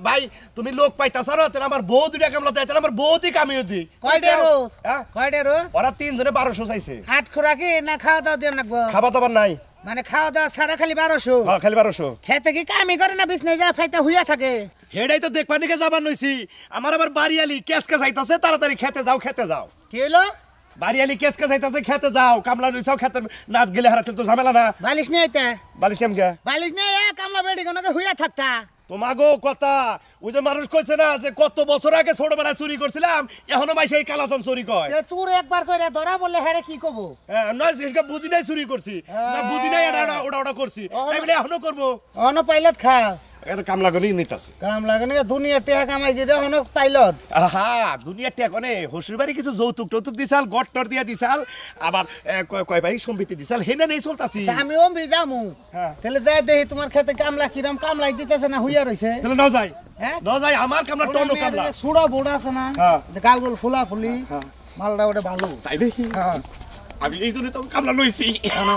ভাই তুমি লোক পাইতাছ না তেন আমার বউ দুইটা কামলা দেয় তেন আমার বউ দি কামিয়ে দি কয়টা রোজ হ্যাঁ? কয়টা রোজ ওরা 3 জনে 1200 চাইছে হাট খোরাকি না খাওয়া দাওয়া দিয়ে রাখবো খাবার দাবার নাই মানে খাওয়া দাওয়া ছাড়া খালি 1200 হ্যাঁ খালি 1200 খেতে কি কামই করে না বিছনে যা ফাইতা হুইয়া থাকে হেডাই তো দেখবা নিকে যাবার নইছি আমার আবার বাড়িয়ালি কেসকে যাইতাছে তাড়াতাড়ি খেতে যাও কি হলো বাড়িয়ালি কেসকে যাইতাছে খেতে যাও কামলা নইছাও খেতে নাচ গেলে হারাতে তো ঝামেলা না বালিশ নিয়ে আইতা বালিশ এমকে বালিশ নিয়ে কামলা বেড়ি কোনকে হুইয়া থাকতা তোমাগো কথা ওই যে মানুষ কইছে না যে কত বছর আগে ছোটবেলায় চুরি করছিলাম এখনো মাই সেই কালাচন চুরি কয় তে চুর একবার কইরা ধরা বললে হেরে কি কব নয় সেটা বুঝি নাই চুরি করছি না বুঝি নাই ওটা করছি তাই বলে এখনো করবো অন পাইলট খা এটা কামলা করে নিতাছে কাম লাগে না দুনিয়া টেকা কামাই গিরে অন পাইলট আহা দুনিয়ার টেক অনে হসুর বাড়ি কিছু যৌতুক টৌতুক দিছাল গট্টর দিয়া দিছাল আবার কয় ভাই সম্পত্তি দিছাল হেনা নেই চলতাছি আমি ওমবি যামু হ্যাঁ। তাহলে যাই দেখি তোমার খেতে কামলা কিরম কামলাই দিতেছে না হুইয়া রইছে তাহলে ন যাই হ্যাঁ ন যাই আমার কামলা টনো কামলা সুড়া বুড়া আছে না হ্যাঁ। যে গালগুল ফুলা ফুলি হ্যাঁ। মালটা ওটা ভালো তাই দেখি হ্যাঁ আমি এই জন্য তো কামলা লইছি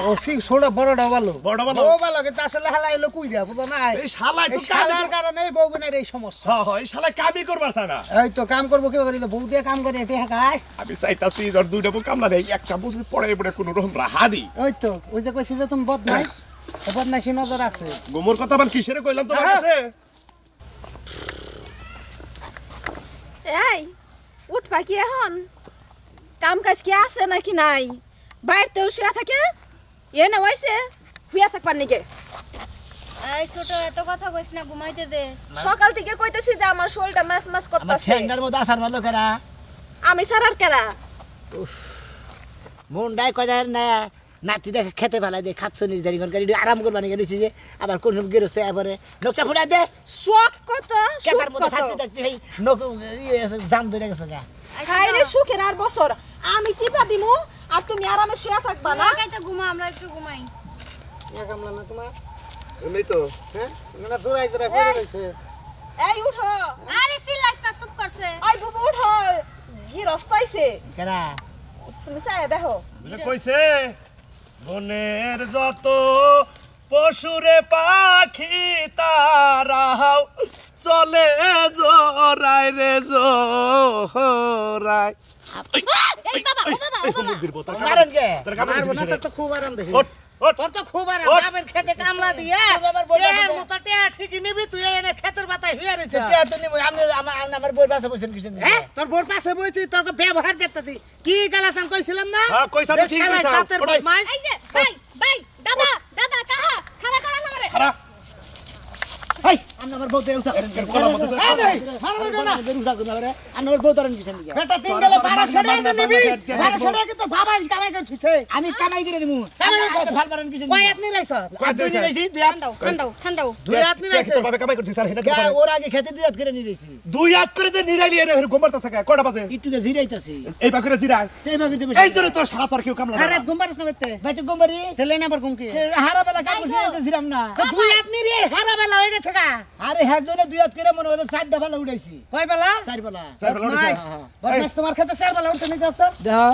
ও সি সোড়া বড়টা ভালো বড়টা ভালো। ও ভালো কিন্তু আসলে হালাইলো কুইরা বুঝো না এই শালাই তো এই শালার কারণে এই বউগুনের এই সমস্যা হ্যাঁ হ্যাঁ এই শালা কামই করবার চায় না এই তো কাম করবো কি করি বউ দিয়ে কাম করে এটি হাকায় আমি চাইতাছি ধর দুইটা বউ কামলা নেই একটা বুঝি পড়ে পড়ে কোনো রকম রাহা দিই ওই তো ওই যে কইছি যে তুমি বদমাইশ বদমাইশি নজর আছে গোমর কথা মানে কিসেরে কইলাম তোমার হ্যাঁ। কাছে এই উঠবা কি এখন কাম কাজ কি আছে নাকি নাই বাড়িতেও শুয়ে থাকে এনে হইছে শুয়ে থাকবার নাকি এই ছোট এত কথা কইছ না ঘুমাইতে দে সকাল থেকে কইতেছি যে আমার শরীরটা মাস মাস আমার করতেছে ঠ্যাংটার মধ্যে আসার ভালো করা আমি সারার কেরা মুন্ডাই কজার না নাতি দেখে খেতে ভালো দে খাচ্ছ নিজ দাঁড়ি করি আরাম করবা নিয়ে গেছি যে আবার কোন গেরস্তে এবারে নোকটা ফুটা দে শখ কত কেটার সুখ মধ্যে কত থাকতে থাকতে এই নোক জাম ধরে গেছে গা খাইলে সুখের আর বছর আমি টিপা দিমু আর তুমি আরামে শুয়ে থাকবা না লাগাইতে ঘুমা আমরা একটু ঘুমাই কামলা না তোমার নেই তো হ্যাঁ না জোড়াই জোড়াই পড়ে রয়েছে এই উঠো আরে সিলাইস না চুপ করছে আই বাবা উঠো গিরস্ত আইছে কেরা তুমি চাই দেখো কইছে বনের যত পশুরে পাখি তারাও চলে জোরাই রে জোরাই এই বাবা ও বাবা ও বাবা মন্দির বোতল মারেন কে তোর কামড় মারবো না দিছিস রে। তোর তো খুব আরাম দেখি ওঠ ওঠ তোর তো খুব আরাম ওঠ। বাবার খেতে কামলা দিয়ে এর মতো টিয়া ঠিকই নিবি তুই এনে ক্ষেতের পাতায় হইয়া রইছিস হ্যাঁ তোর বোর পাশে বইছি তোর ব্যবহার দেখতেছি কি গালাসান কইছিলাম না হ্যাঁ, কইছা তো ঠিক কইছা। জাতের ওটাই। বদমাইশ এই যে ভাই দাদা দাদা কাহা খানা করা না রে খারা হাই আমার বউ দেউ থাক কলা মতো তোর মারবো না আমার বউ ধরেন কিছেন বেটা তিন গেলে 1200 টাকা নিবি 1200 টাকা তো বাবা কামাই করছিস আমি কামাই করে নিমু কামাই ভাল পারেন কিছু কয় আপনি রাইছ কয় দুই নিয়েছি ঠান্ডাও দুই আপনি রাইছ তোর বাবা কামাই করছিস আর হেটা কি করে? ওর আগে খেতে দুই হাত করে নিয়েছি দুই হাত করে দে নিরাইলি এর গোমরটা থাকে কয়টা বাজে একটুকে জিরাইতাছি এই বাকুরে জিরায় এই বাকি তুমি এই জন্য তো সারা তোর কেউ কামলা আরে ঘুম পারিস না বেতে ভাই তো গোমবারি তেলে না আবার ঘুম কি হারা বেলা কাম করতে জিরাম না তো দুই আপনি রে হারা বেলা হয়ে গেছে গা আরে একজনে দুই হাত করে মনে হলো 4টা বেলা উঠাইছি কয় বেলা 4 বেলা চার বেলা উঠেছে। বদমাস তোমার খেতে 4 বেলা উঠতে নাকি আফসর দেখো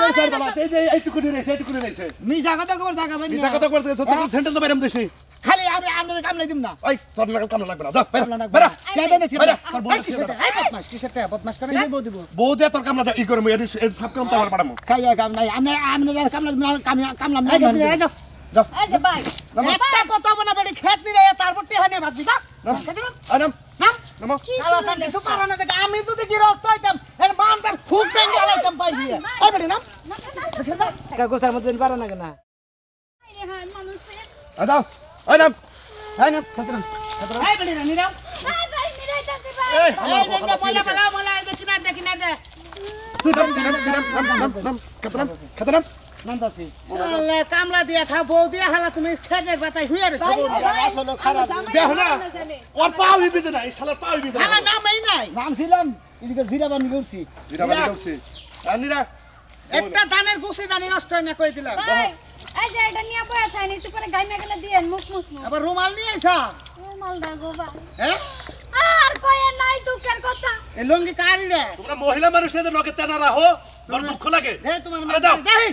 এই চার বেলা এই যে এইটুকু নিরাইছে এইটুকু নিরাইছে মিছা কথা কবার জায়গা পাই নিশা কথা করতে তোর সেন্টার তো বাইরাম দেশে খালি আমি আন্ডারে কামলাই দিম না ওই তোর নাগাল কামলা লাগবে না যা বাইরা কামলা লাগবে বাইরা না। কে দেন ছিল বাইরা তোর বউ এই কিসেরটা এই বদমাস কিসেরটা বদমাস করে এই বউ দিব বউ দিয়ে তোর কামলা ই করে মই এই সব কাম তো আমার পাড়ামু খাইয়া কাম নাই আমি আর কামলা এই যে তুই এই যাও যাও এই যে ভাই একটা কথা মনে পড়ে খেত নি রে তারপর তে হনে ভাবছি যা আনাম নাম নামো কালা তান কিছু পারো না দেখে আমি যদি গিরস্ত হইতাম এর মান তার খুব বেঙ্গে লাইতাম পাই দিয়ে এই বেটি নাম কা গোসার মধ্যে পারে না কেন রে হ্যাঁ মানুষ আদাও আনাম এই না খাতরা এই বেটি না নিরাও ভাই মিরাইতাছে ভাই এই এই যে মোলা এই যে কিনা দে তুই নাম খাতরাম নান্দাছি আল্লাহ কামলা দিয়া খা বউ দিয়া হালা তুমি খেজের পাতায় হুইয়া রে আসলে খারাপ দেখো না ওর পাও বিজে না এই শালার পাও বিজে হালা নামই নাই নাম ছিলাম এদিকে জিরা বানি করছি জিরা বাড়ি করছি আনিরা একটা ধানের কুচি জানি নষ্ট হয় না কই দিলাম ভাই এই যে এটা নিয়ে বয়া থাইনি তুই পরে গাইমে গেলে দিয়েন মুখ মুখ আবার রুমাল নিয়ে আইছা মালদা গো ভাই হ্যাঁ আর কয়ে নাই দুঃখের কথা এই লঙ্গি কারি রে তোমরা মহিলা মানুষের লগে তেনা রাখো বড় দুঃখ লাগে দে তোমার আরে দাও। দেই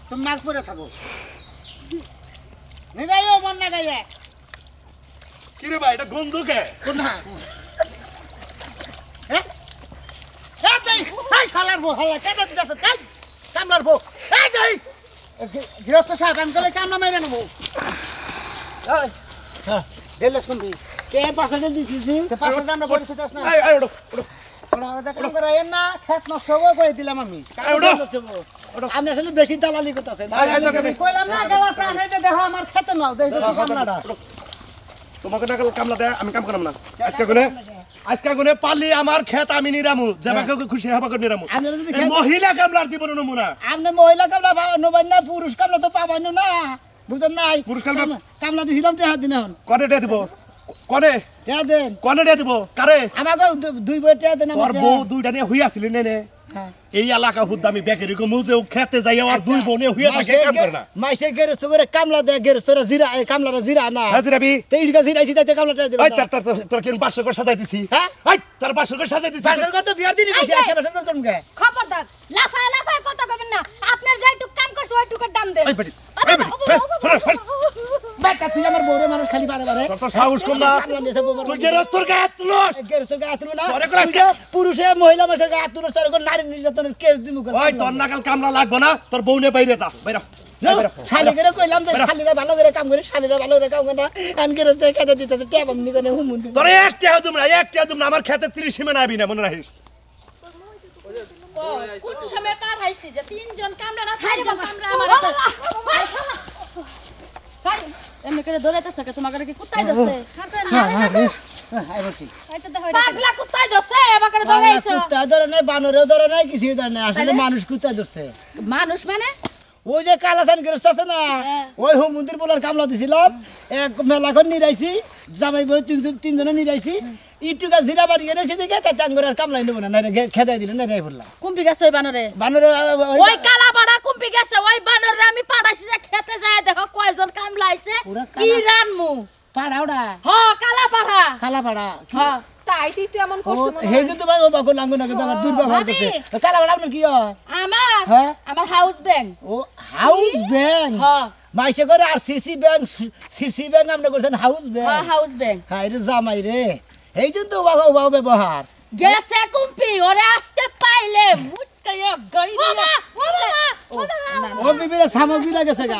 তুমি মাছ পরে থাকো নিরাইও মন না গাইয়া কি রে ভাই এটা গন্ধ কে কোনটা হ্যাঁ এই দেই এই শালার বউ হালা কেটে দিতেছ তাই কামলার বউ এই দেই গৃহস্থ সাহেব আমি গেলে কামলা মাইরে নেবো এই হ্যাঁ ডেলেস কোন দি কে পার্সেন্টেজ দিছি তে পাশে আমরা পরিচিত আছ না এই ওড়ো ওড়ো ওরা দেখো করে এর না খেত নষ্ট হবে কই দিলাম আমি আপনি আসলে বেশি দালালি করতেছেন কইলাম না গেলা সান এই যে দেখো আমার খেতে নাও দেখো কি কামলাটা তোমাকে না কামলা দেয় আমি কাম করলাম না আজকে গুনে পালি আমার ক্ষেত আমি নিরামু যাবাকে খুশি হবা করে নিরামু আপনারা যদি এই ক্ষেত- মহিলা কামলার জীবন নমুনা আপনি মহিলা কামলা পাবেন না পুরুষ কামলা তো পাবেন না বুঝলেন নাই পুরুষ কামলা- কামলা দিছিলাম টেহা দিন এখন কনে ডে দিব কনে টেহা দেন কনে ডে দিব কারে আমাকে দুই বই টেহা দেন তোর বউ দুইটা নিয়ে হইয়া ছিলি নে হ্যাঁ। এই এলাকা হুদ্দা আমি বেকারি কো মুজে খেতে যাই আর দুই বোনে হইয়া থাকে কাম করে না মাইসে গেরস্ত করে কামলা দেয় গেরস্তরা জিরা এই কামলারা জিরা না হাজির আবি তেইশটা জিরাইছি তাইতে কামলা টেহা দেবেন ওই তোর কেন 500 করে সাজাই দিছি হ্যাঁ? ওই তোর 500 করে সাজাই দিছি বাসর কর তো বিয়ার দিনই কইছি এই যে- আজকে বাসর কর তুমি কে খবরদার লাফায় লাফায় কথা কবেন না আপনার যেটুক কাম করছে ওইটুকুর দাম দেন ওই বেটি ওই বেটি বেটা তুই আমার বউরে মানুষ খালি বারে বারে তোর তো সাহস কম না কামলা নিয়েছে বউ তুই গেরস্তর গায়ে তুলস গেরস্ত গায়ে তুলবে না তোরে করে আজকে- পুরুষে মহিলা মানুষের গায়ে তুলস তোর নারী নির্যাতনের কেস দিমু ওই তোর নাগাল কামলা লাগবো না তোর বউ নিয়ে বাইরে যা বাইরে শালি করে কইলাম যে শালিরা ভালো করে কাম করে শালিরা ভালো করে কাম করে না আন গেরস্ত খেতে দিতেছে ট্যাব আমনি করে হুমুন তোর একটা হদুম না আমার খেতে 30 সীমানা আবি না মনে রাখিস কোন সময় পাঠাইছি যে তিনজন কামরা না চারজন কামরা আমার ভাই এমনি করে দৌড়াইতেছ কে তোমাকে কি কুত্তাই দছে হ্যাঁ বসি হয়তো দেখো পাগলা কুত্তাই দছে আমাকে দৌড়াইছো কুত্তা ধরে নাই বানরেও ধরে নাই কিছুই ধরে নাই আসলে মানুষ কুত্তা ধরছে মানুষ মানে ওই যে কালাসান গেরস্ত আছে না ওই হোম মন্দির বলার কামলা দিছিলাম এক মেলাখন নিরাইছি জামাই বই তিনজনে নিরাইছি ইটুকা জিরা বাড়ি গেছে দেখে তাই টাঙ্গর আর কামলাই নেবো না খেদাই দিল না রাই বললাম কুম্পি গেছে ওই বানরে বানরে ওই কালা পাড়া কুম্পি গেছে ওই বানরে আমি পাঠাইছি যে খেতে যায় দেখো কয়জন কামলা আইছে ওরা কি রানমু পাড়া ওটা হ কালা পাড়া কালা পাড়া হ তাই তুই এমন ও করছিস হে যদি ভাই ও বাকো নাঙ্গো নাঙ্গো বাবা দুর্ব্যবহার করছে কালা পাড়া আপনার কি হয় আমার হ্যাঁ? আমার হাউস ব্যাংক ও হাউস ব্যাংক হ মাইসে করে আর সিসি ব্যাংক আপনি করছেন হাউস হ ব্যাংক হাউস ব্যাংক হ্যাঁ এটা জামাই রে এই জন্য বাবা ব্যবহার গেছে কুম্পি ওরে আজকে পাইলে মুটকাইয়া গই দিয়া ও বিবিরা সামগ্রী লাগেছে গা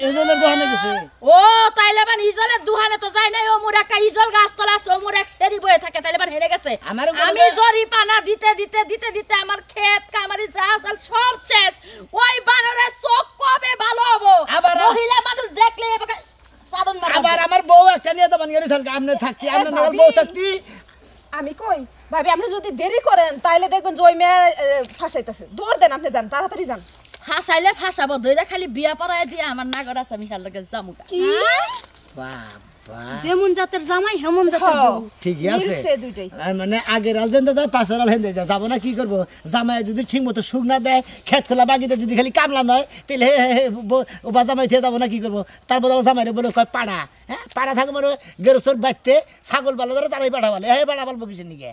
এজনের দোকানে গেছে ও তাইলে মানে ইজলের দুহানে তো যায় নাই ও মোর একটা ইজল গাছ তলা আছে ও মোর এক সেরি বয়ে থাকে তাইলে মানে হেরে গেছে আমারও কোনো আমি জরি পানা দিতে আমার ক্ষেত কামারি যা আছে সব শেষ ওই বানরে চোখ কবে ভালো হবো আবার মহিলা মানুষ দেখলে এবারে সাধন মারা আবার আমার বউ একটা নিয়ে তো বানিয়ে গেছে আমনে থাকতি আমনে নগর বউ থাকতি আমি কই ভাবি আপনি যদি দেরি করেন তাইলে দেখবেন যে ওই মেয়ে ফাঁসাইতেছে দৌড় দেন আপনি যান তাড়াতাড়ি যান ফাঁসাইলে ফাঁসাবো দইরা খালি বিয়া পড়ায় দিয়ে আমার নাগর আছে আমি হাল লাগে জামুকা কি বাবা যেমন জাতের জামাই হেমন জাতের বউ ঠিকই আছে মিলছে দুইটাই আর মানে আগের আল দেন দাদা পাশের আল হেন্দে যাবো না কি করবো জামাই যদি ঠিক মতো সুখ না দেয় খেত খোলা বাগিতে যদি খালি কামলা নয় তাহলে হে ও বা জামাই থেকে যাবো না কি করবো তারপর আমার জামাইরে বলে কয় পাড়া হ্যাঁ পাড়া থাকবো মানে গেরোসর বাড়তে ছাগল পালা ধরে তারাই পাঠা বলে হে পাড়া পালবো কিছু নিকে